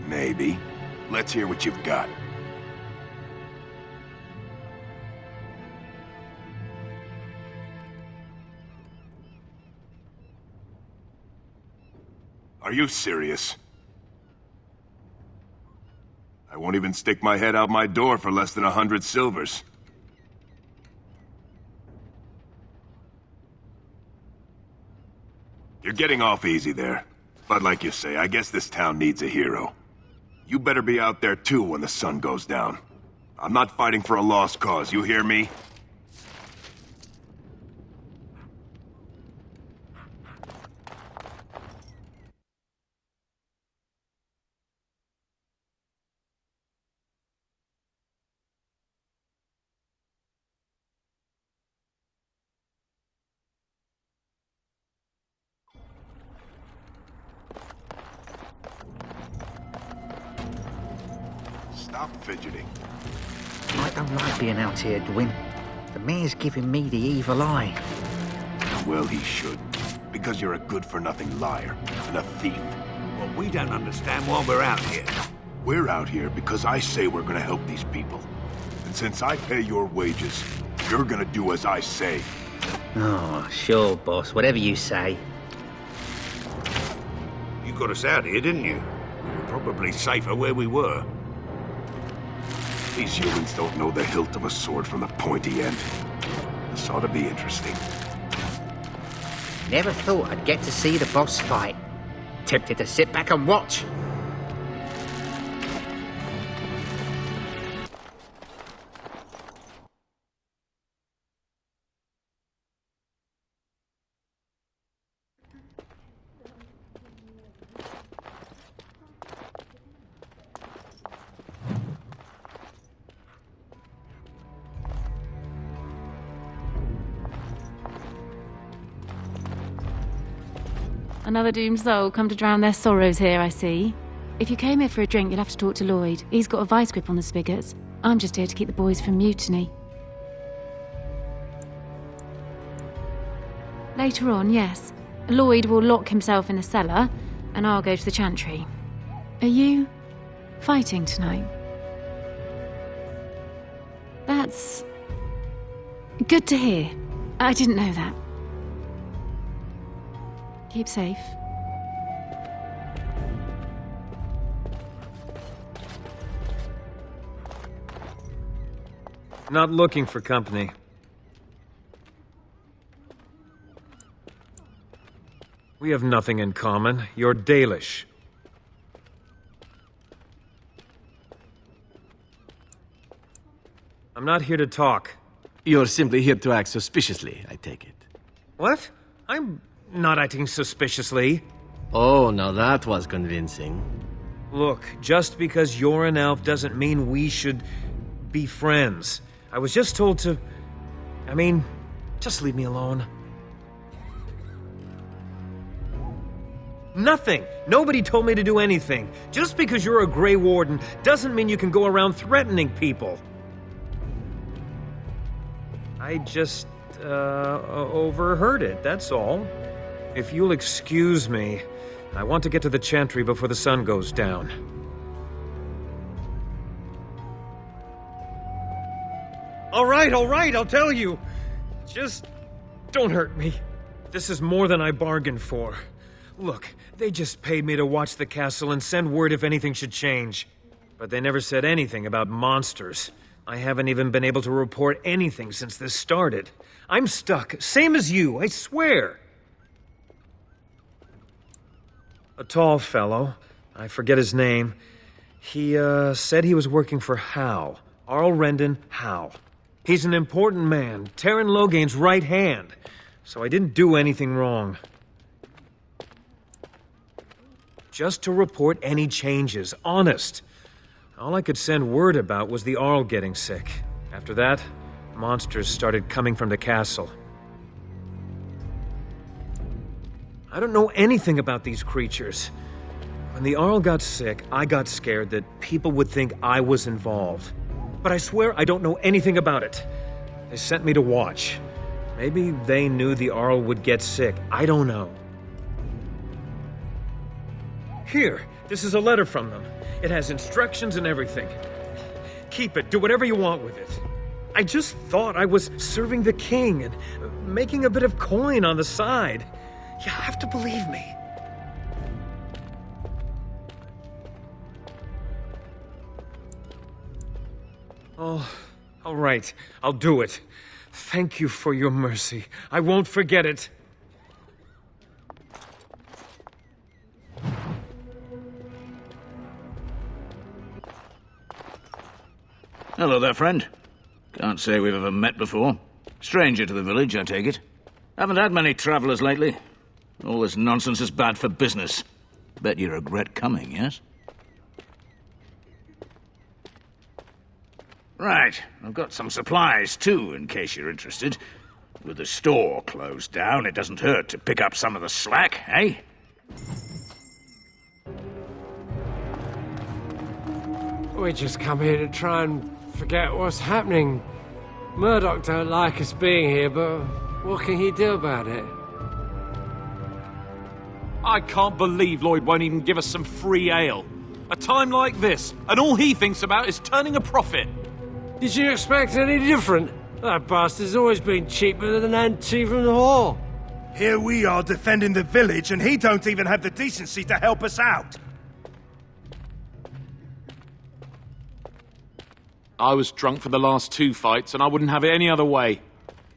Maybe. Let's hear what you've got. Are you serious? I won't even stick my head out my door for less than 100 silvers. You're getting off easy there. But like you say, I guess this town needs a hero. You better be out there too when the sun goes down. I'm not fighting for a lost cause, you hear me? Stop fidgeting. I don't like being out here, Dwyn. The mayor's giving me the evil eye. Well, he should. Because you're a good-for-nothing liar and a thief. Well, we don't understand why we're out here. We're out here because I say we're gonna help these people. And since I pay your wages, you're gonna do as I say. Oh, sure, boss. Whatever you say. You got us out here, didn't you? We were probably safer where we were. These humans don't know the hilt of a sword from the pointy end. This ought to be interesting. Never thought I'd get to see the boss fight. Tempted to sit back and watch. Another doomed soul come to drown their sorrows here, I see. If you came here for a drink, you'll have to talk to Lloyd. He's got a vice grip on the spigots. I'm just here to keep the boys from mutiny. Later on, yes. Lloyd will lock himself in the cellar, and I'll go to the chantry. Are you fighting tonight? That's good to hear. I didn't know that. Keep safe. Not looking for company. We have nothing in common. You're Dalish. I'm not here to talk. You're simply here to act suspiciously, I take it. What? I'm not acting suspiciously. Oh, now that was convincing. Look, just because you're an elf doesn't mean we should be friends. I was just told to... I mean, just leave me alone. Nothing! Nobody told me to do anything. Just because you're a Grey Warden doesn't mean you can go around threatening people. I just, overheard it, that's all. If you'll excuse me, I want to get to the chantry before the sun goes down. All right, I'll tell you. Just don't hurt me. This is more than I bargained for. Look, they just paid me to watch the castle and send word if anything should change. But they never said anything about monsters. I haven't even been able to report anything since this started. I'm stuck, same as you, I swear. A tall fellow, I forget his name, he, said he was working for Howe. Arl Rendon Howe. He's an important man, Terran Logain's right hand, so I didn't do anything wrong. Just to report any changes, honest. All I could send word about was the Arl getting sick. After that, monsters started coming from the castle. I don't know anything about these creatures. When the Arl got sick, I got scared that people would think I was involved. But I swear I don't know anything about it. They sent me to watch. Maybe they knew the Arl would get sick. I don't know. Here, this is a letter from them. It has instructions and everything. Keep it. Do whatever you want with it. I just thought I was serving the king and making a bit of coin on the side. You have to believe me. Oh, all right. I'll do it. Thank you for your mercy. I won't forget it. Hello there, friend. Can't say we've ever met before. Stranger to the village, I take it. Haven't had many travellers lately. All this nonsense is bad for business. Bet you regret coming, yes? Right, I've got some supplies too, in case you're interested. With the store closed down, it doesn't hurt to pick up some of the slack, eh? We just come here to try and forget what's happening. Murdoch don't like us being here, but what can he do about it? I can't believe Lloyd won't even give us some free ale. A time like this, and all he thinks about is turning a profit. Did you expect any different? That bastard's always been cheaper than an tea from the hall. Here we are defending the village, and he don't even have the decency to help us out. I was drunk for the last 2 fights, and I wouldn't have it any other way.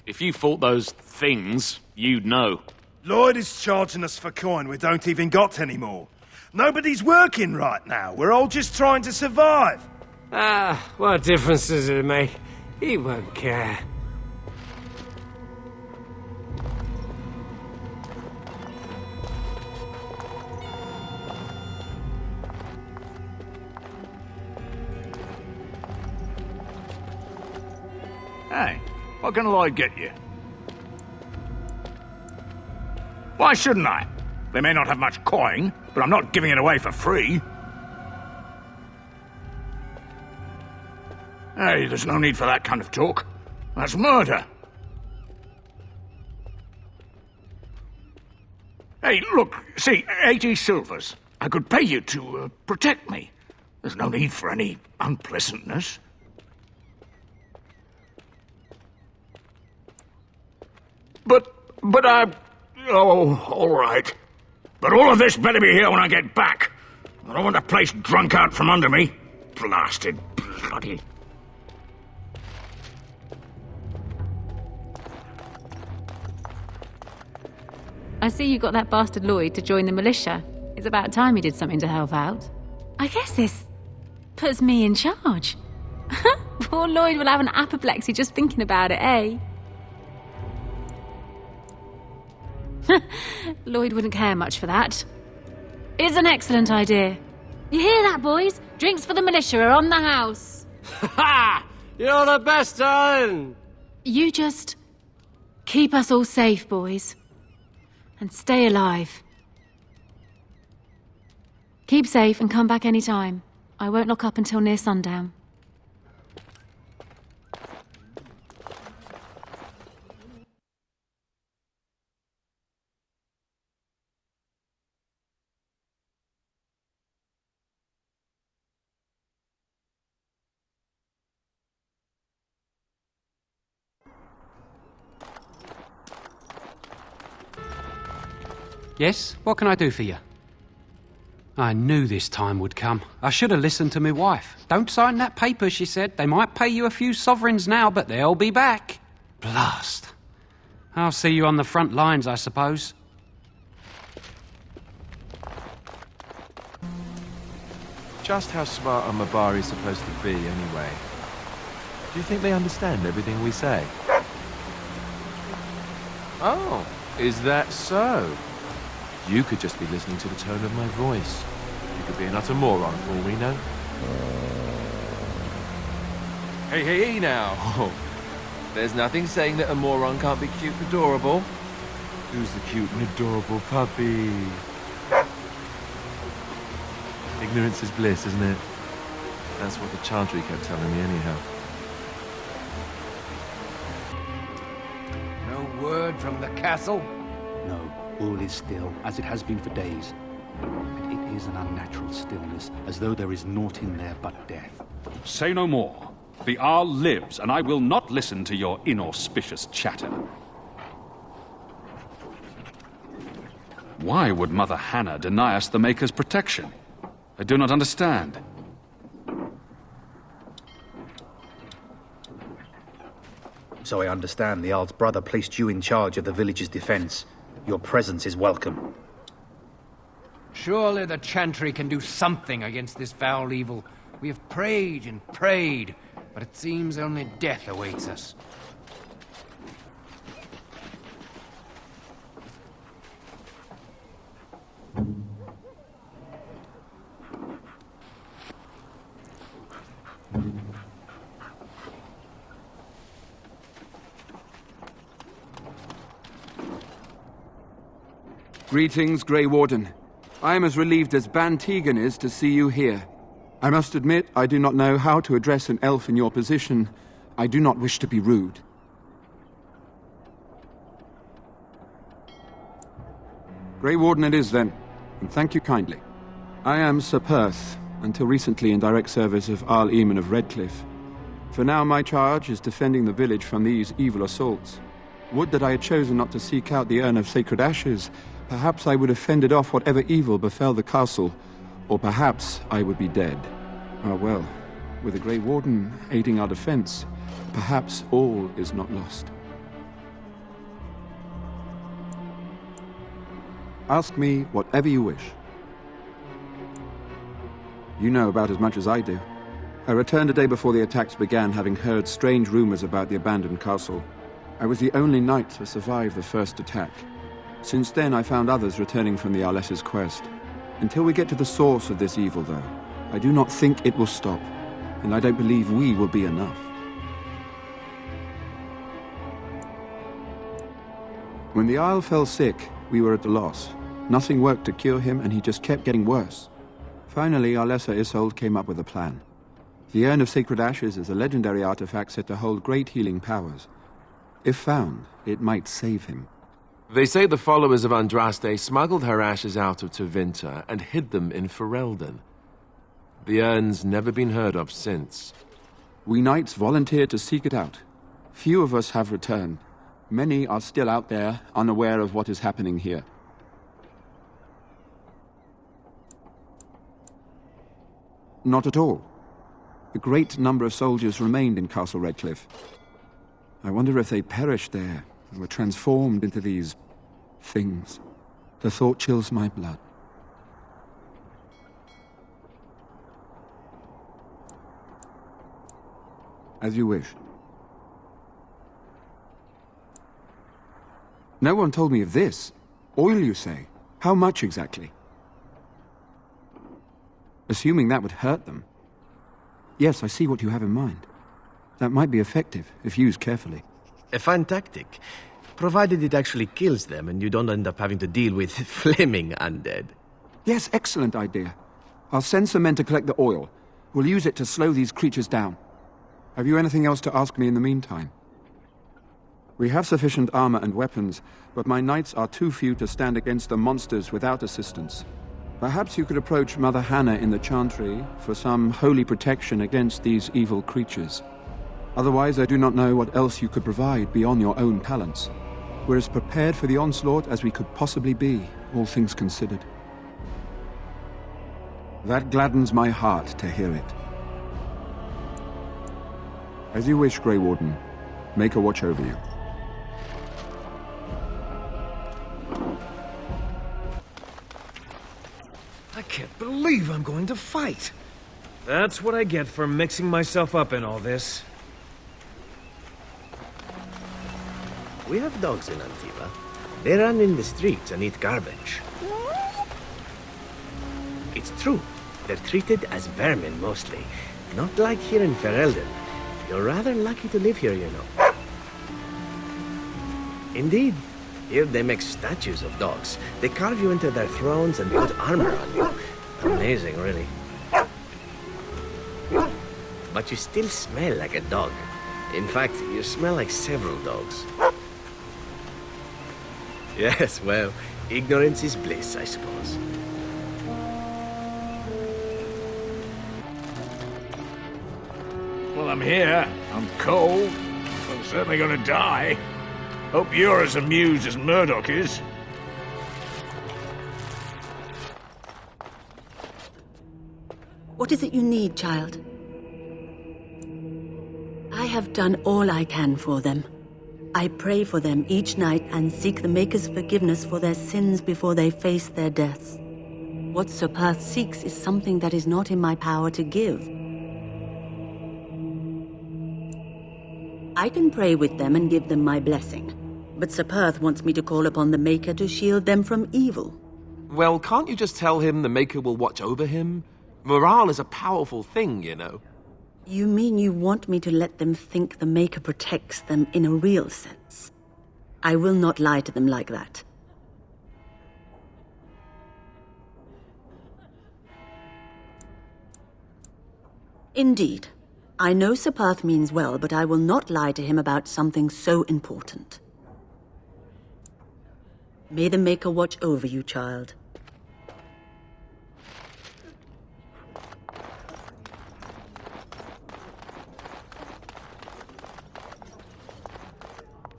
If you fought those things, you'd know. Lloyd is charging us for coin we don't even got anymore. Nobody's working right now. We're all just trying to survive. Ah, what difference does it make? He won't care. Hey, what can Lloyd get you? Why shouldn't I? They may not have much coin, but I'm not giving it away for free. Hey, there's no need for that kind of talk. That's murder. Hey, look, see, 80 silvers. I could pay you to protect me. There's no need for any unpleasantness. But oh, all right. But all of this better be here when I get back. I don't want the place drunk out from under me. Blasted bloody... I see you got that bastard Lloyd to join the militia. It's about time he did something to help out. I guess this puts me in charge. Poor Lloyd will have an apoplexy just thinking about it, eh? Lloyd wouldn't care much for that. It's an excellent idea. You hear that, boys? Drinks for the militia are on the house. Ha! You're the best, darling! You just keep us all safe, boys. And stay alive. Keep safe and come back any time. I won't lock up until near sundown. Yes? What can I do for you? I knew this time would come. I should have listened to my wife. Don't sign that paper, she said. They might pay you a few sovereigns now, but they'll be back. Blast. I'll see you on the front lines, I suppose. Just how smart are Mabari supposed to be, anyway? Do you think they understand everything we say? Oh, is that so? You could just be listening to the tone of my voice. You could be an utter moron for all we know. Hey, hey, hey now. Oh, there's nothing saying that a moron can't be cute and adorable. Who's the cute and adorable puppy? Ignorance is bliss, isn't it? That's what the Chantry kept telling me anyhow. No word from the castle? No, all is still, as it has been for days. And it is an unnatural stillness, as though there is naught in there but death. Say no more. The Arl lives, and I will not listen to your inauspicious chatter. Why would Mother Hannah deny us the Maker's protection? I do not understand. So I understand the Arl's brother placed you in charge of the village's defense. Your presence is welcome. Surely the Chantry can do something against this foul evil. We have prayed and prayed, but it seems only death awaits us. Greetings, Grey Warden. I am as relieved as Ban Tegan is to see you here. I must admit, I do not know how to address an elf in your position. I do not wish to be rude. Grey Warden it is, then, and thank you kindly. I am Sir Perth, until recently in direct service of Arl Eamon of Redcliffe. For now, my charge is defending the village from these evil assaults. Would that I had chosen not to seek out the urn of sacred ashes. Perhaps I would have fended off whatever evil befell the castle, or perhaps I would be dead. Ah well, with the Grey Warden aiding our defense, perhaps all is not lost. Ask me whatever you wish. You know about as much as I do. I returned a day before the attacks began, having heard strange rumors about the abandoned castle. I was the only knight to survive the first attack. Since then, I found others returning from the Arlessa's quest. Until we get to the source of this evil, though, I do not think it will stop, and I don't believe we will be enough. When the Isle fell sick, we were at a loss. Nothing worked to cure him, and he just kept getting worse. Finally, Arlessa Isolde came up with a plan. The Urn of Sacred Ashes is a legendary artifact said to hold great healing powers. If found, it might save him. They say the followers of Andraste smuggled her ashes out of Tevinter and hid them in Ferelden. The urn's never been heard of since. We knights volunteered to seek it out. Few of us have returned. Many are still out there, unaware of what is happening here. Not at all. A great number of soldiers remained in Castle Redcliffe. I wonder if they perished there and were transformed into these things. The thought chills my blood. As you wish. No one told me of this. Oil, you say? How much exactly? Assuming that would hurt them. Yes, I see what you have in mind. That might be effective, if used carefully. A fine tactic, provided it actually kills them and you don't end up having to deal with flaming undead. Yes, excellent idea. I'll send some men to collect the oil. We'll use it to slow these creatures down. Have you anything else to ask me in the meantime? We have sufficient armor and weapons, but my knights are too few to stand against the monsters without assistance. Perhaps you could approach Mother Hannah in the Chantry for some holy protection against these evil creatures. Otherwise, I do not know what else you could provide beyond your own talents. We're as prepared for the onslaught as we could possibly be, all things considered. That gladdens my heart to hear it. As you wish, Grey Warden. Make a watch over you. I can't believe I'm going to fight. That's what I get for mixing myself up in all this. We have dogs in Antiva. They run in the streets and eat garbage. It's true. They're treated as vermin mostly. Not like here in Ferelden. You're rather lucky to live here, you know. Indeed. Here they make statues of dogs. They carve you into their thrones and put armor on you. Amazing, really. But you still smell like a dog. In fact, you smell like several dogs. Yes, well, ignorance is bliss, I suppose. Well, I'm here. I'm cold. I'm certainly gonna die. Hope you're as amused as Murdoch is. What is it you need, child? I have done all I can for them. I pray for them each night and seek the Maker's forgiveness for their sins before they face their deaths. What Sir Perth seeks is something that is not in my power to give. I can pray with them and give them my blessing, but Sir Perth wants me to call upon the Maker to shield them from evil. Well, can't you just tell him the Maker will watch over him? Morale is a powerful thing, you know. You mean you want me to let them think the Maker protects them in a real sense? I will not lie to them like that. Indeed. I know Sir Perth means well, but I will not lie to him about something so important. May the Maker watch over you, child.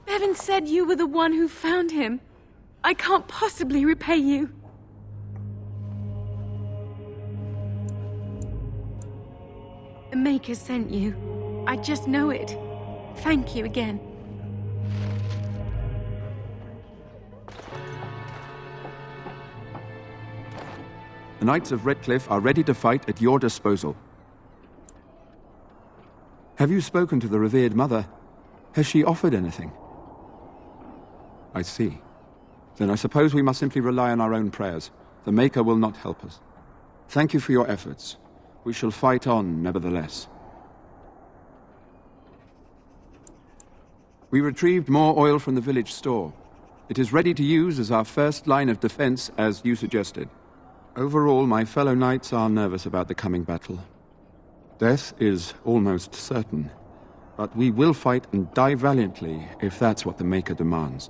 Bevan said you were the one who found him. I can't possibly repay you. The Maker sent you. I just know it. Thank you again. The Knights of Redcliffe are ready to fight at your disposal. Have you spoken to the revered mother? Has she offered anything? I see. Then I suppose we must simply rely on our own prayers. The Maker will not help us. Thank you for your efforts. We shall fight on, nevertheless. We retrieved more oil from the village store. It is ready to use as our first line of defense, as you suggested. Overall, my fellow knights are nervous about the coming battle. Death is almost certain, but we will fight and die valiantly if that's what the Maker demands.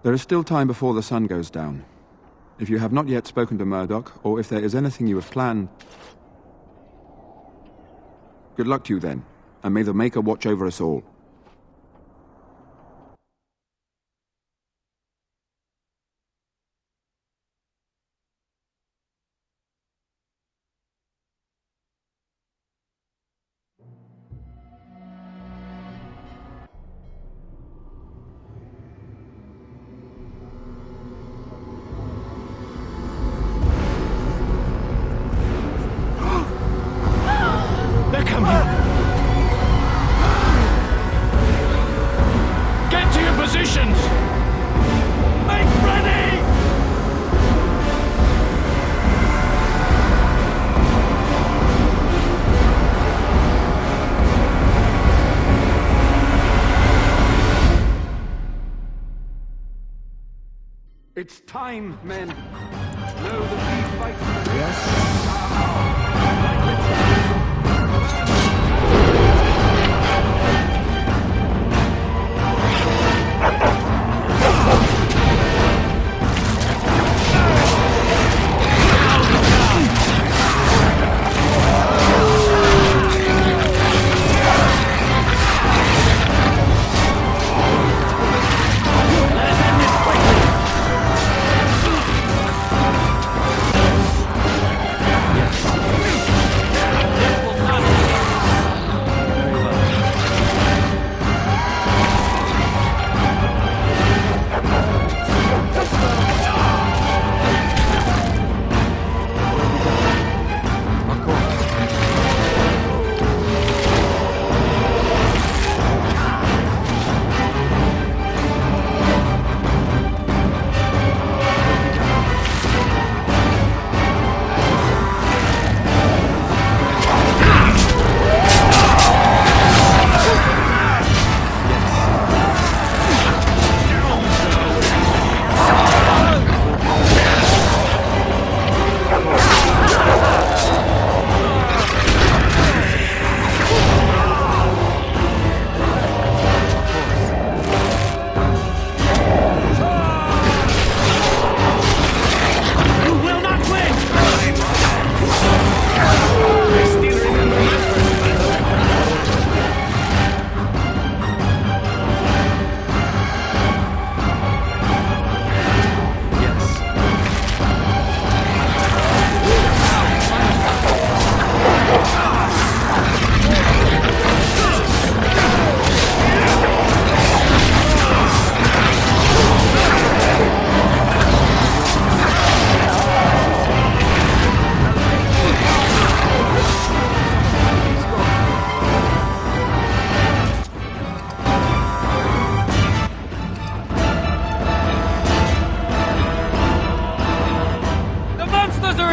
There is still time before the sun goes down. If you have not yet spoken to Murdoch, or if there is anything you have planned... Good luck to you then, and may the Maker watch over us all. It's time, men. Know that we fight for Yes.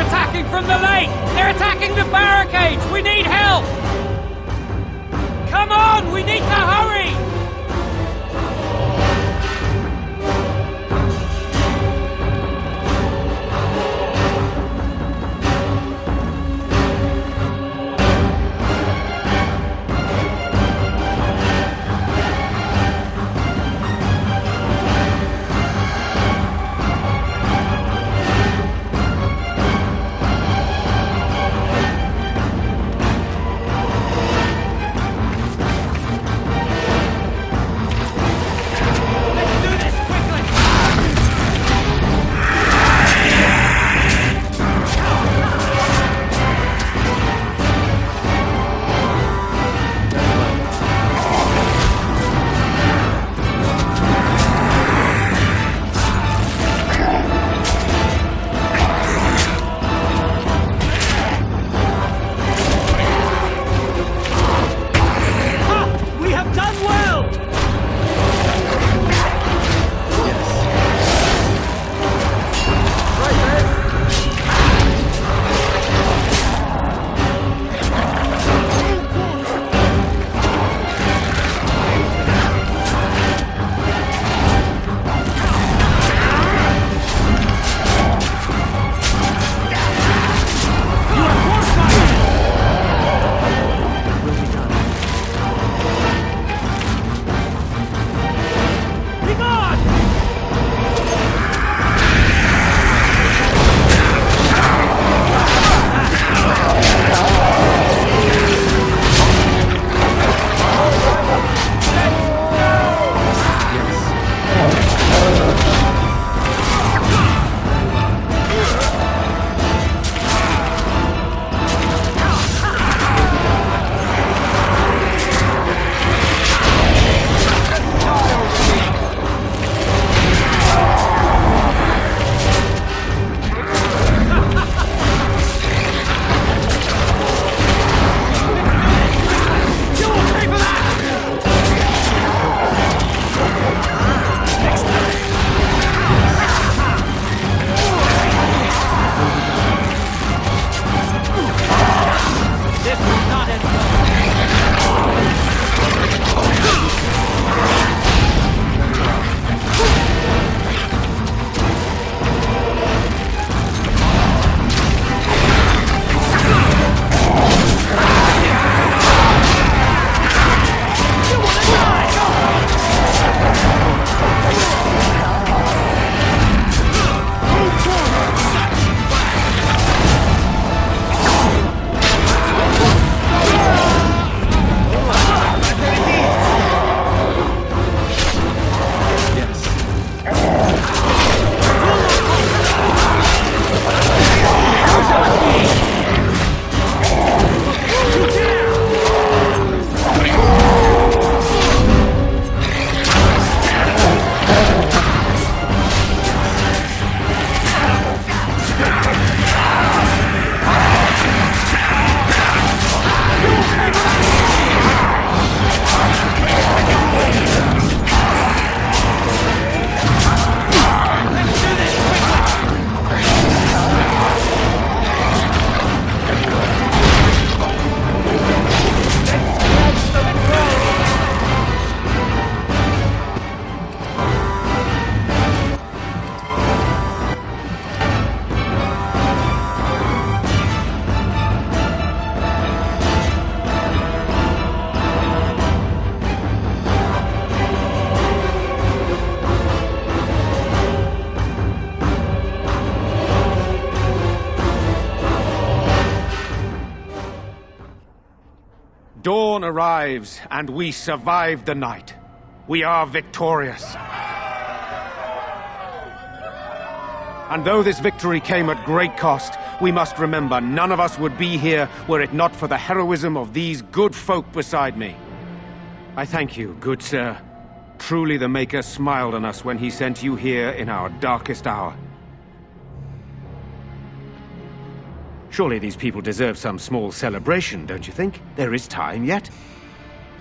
attacking from the lake! They're attacking the barricades! We need help! Come on! We need to hurry! Dawn arrives, and we survive the night. We are victorious. And though this victory came at great cost, we must remember none of us would be here were it not for the heroism of these good folk beside me. I thank you, good sir. Truly the Maker smiled on us when he sent you here in our darkest hour. Surely these people deserve some small celebration, don't you think? There is time yet.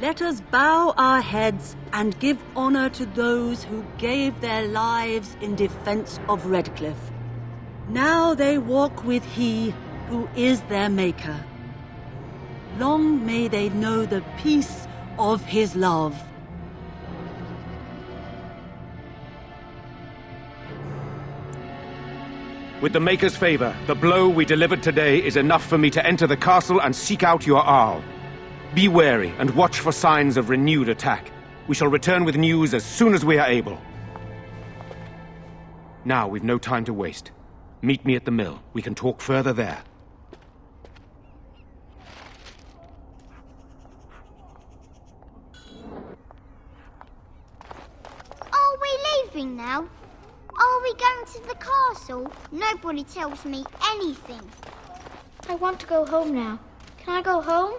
Let us bow our heads and give honor to those who gave their lives in defense of Redcliffe. Now they walk with He who is their Maker. Long may they know the peace of His love. With the Maker's favor, the blow we delivered today is enough for me to enter the castle and seek out your Arl. Be wary and watch for signs of renewed attack. We shall return with news as soon as we are able. Now we've no time to waste. Meet me at the mill. We can talk further there. Are we leaving now? Are we going to the castle? Nobody tells me anything. I want to go home now. Can I go home?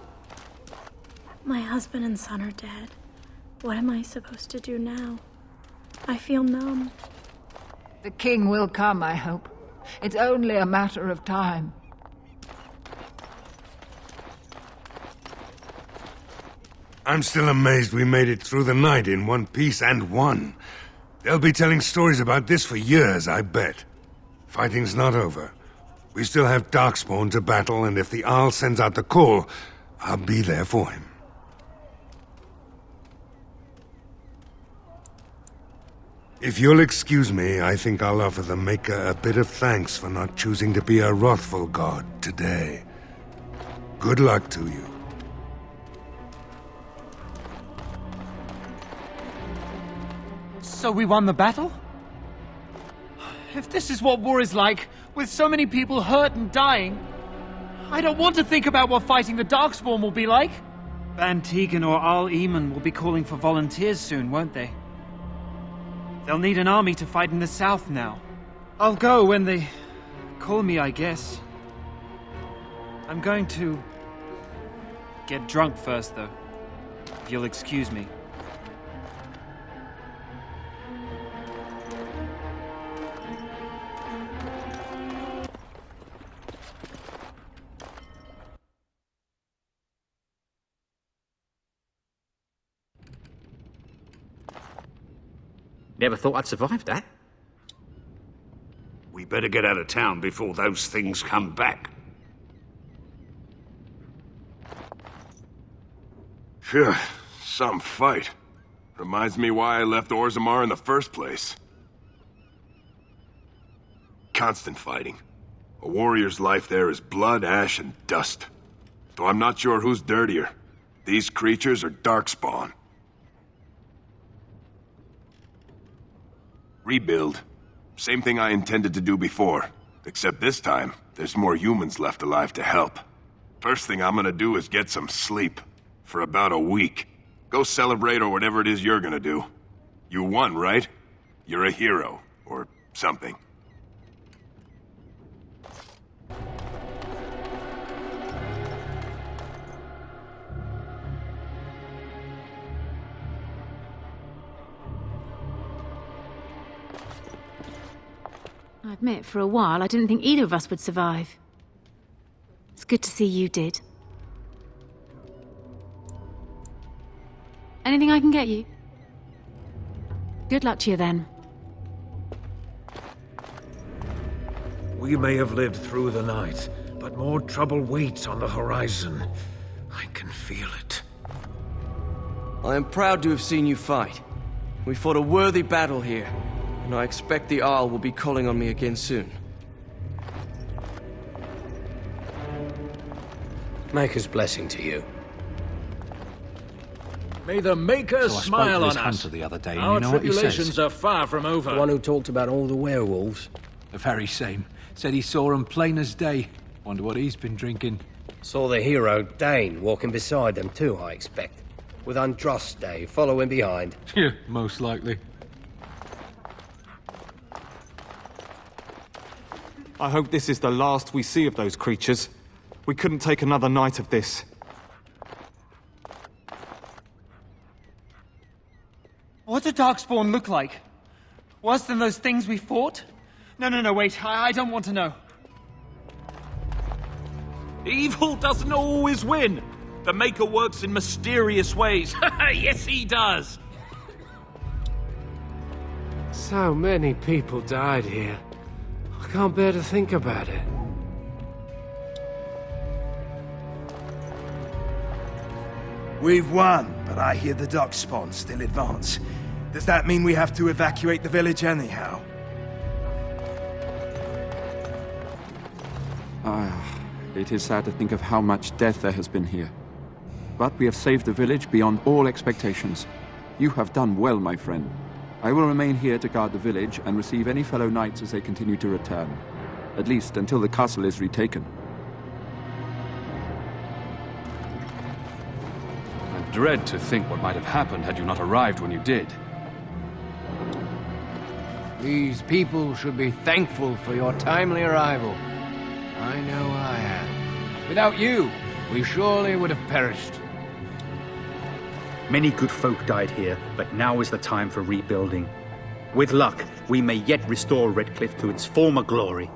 My husband and son are dead. What am I supposed to do now? I feel numb. The king will come, I hope. It's only a matter of time. I'm still amazed we made it through the night in one piece and won. They'll be telling stories about this for years, I bet. Fighting's not over. We still have Darkspawn to battle, and if the Arl sends out the call, I'll be there for him. If you'll excuse me, I think I'll offer the Maker a bit of thanks for not choosing to be a wrathful god today. Good luck to you. So we won the battle? If this is what war is like, with so many people hurt and dying, I don't want to think about what fighting the Darkspawn will be like. Van Tegan or Al Eamon will be calling for volunteers soon, won't they? They'll need an army to fight in the south now. I'll go when they call me, I guess. I'm going to get drunk first, though. If you'll excuse me. Never thought I'd survive that. We better get out of town before those things come back. Phew, some fight. Reminds me why I left Orzammar in the first place. Constant fighting. A warrior's life there is blood, ash, and dust. Though I'm not sure who's dirtier. These creatures or Darkspawn. Rebuild. Same thing I intended to do before. Except this time, there's more humans left alive to help. First thing I'm gonna do is get some sleep. For about a week. Go celebrate or whatever it is you're gonna do. You won, right? You're a hero. Or something. I admit, for a while, I didn't think either of us would survive. It's good to see you did. Anything I can get you? Good luck to you, then. We may have lived through the night, but more trouble waits on the horizon. I can feel it. I am proud to have seen you fight. We fought a worthy battle here, and I expect the Arl will be calling on me again soon. Maker's blessing to you. May the Maker So I smile spoke to this on us. hunter the other day, and Our you know what he tribulations says? are far from over. The one who talked about all the werewolves. The very same. Said he saw 'em plain as day. Wonder what he's been drinking. Saw the hero, Dane, walking beside them too, I expect. With Andraste following behind. Yeah, most likely. I hope this is the last we see of those creatures. We couldn't take another night of this. What did Darkspawn look like? Worse than those things we fought? No, wait. I don't want to know. Evil doesn't always win. The Maker works in mysterious ways. Yes, he does. So many people died here. I can't bear to think about it. We've won, but I hear the dark spawn still advance. Does that mean we have to evacuate the village anyhow? It is sad to think of how much death there has been here. But we have saved the village beyond all expectations. You have done well, my friend. I will remain here to guard the village and receive any fellow knights as they continue to return. At least until the castle is retaken. I dread to think what might have happened had you not arrived when you did. These people should be thankful for your timely arrival. I know I am. Without you, we surely would have perished. Many good folk died here, but now is the time for rebuilding. With luck, we may yet restore Redcliffe to its former glory.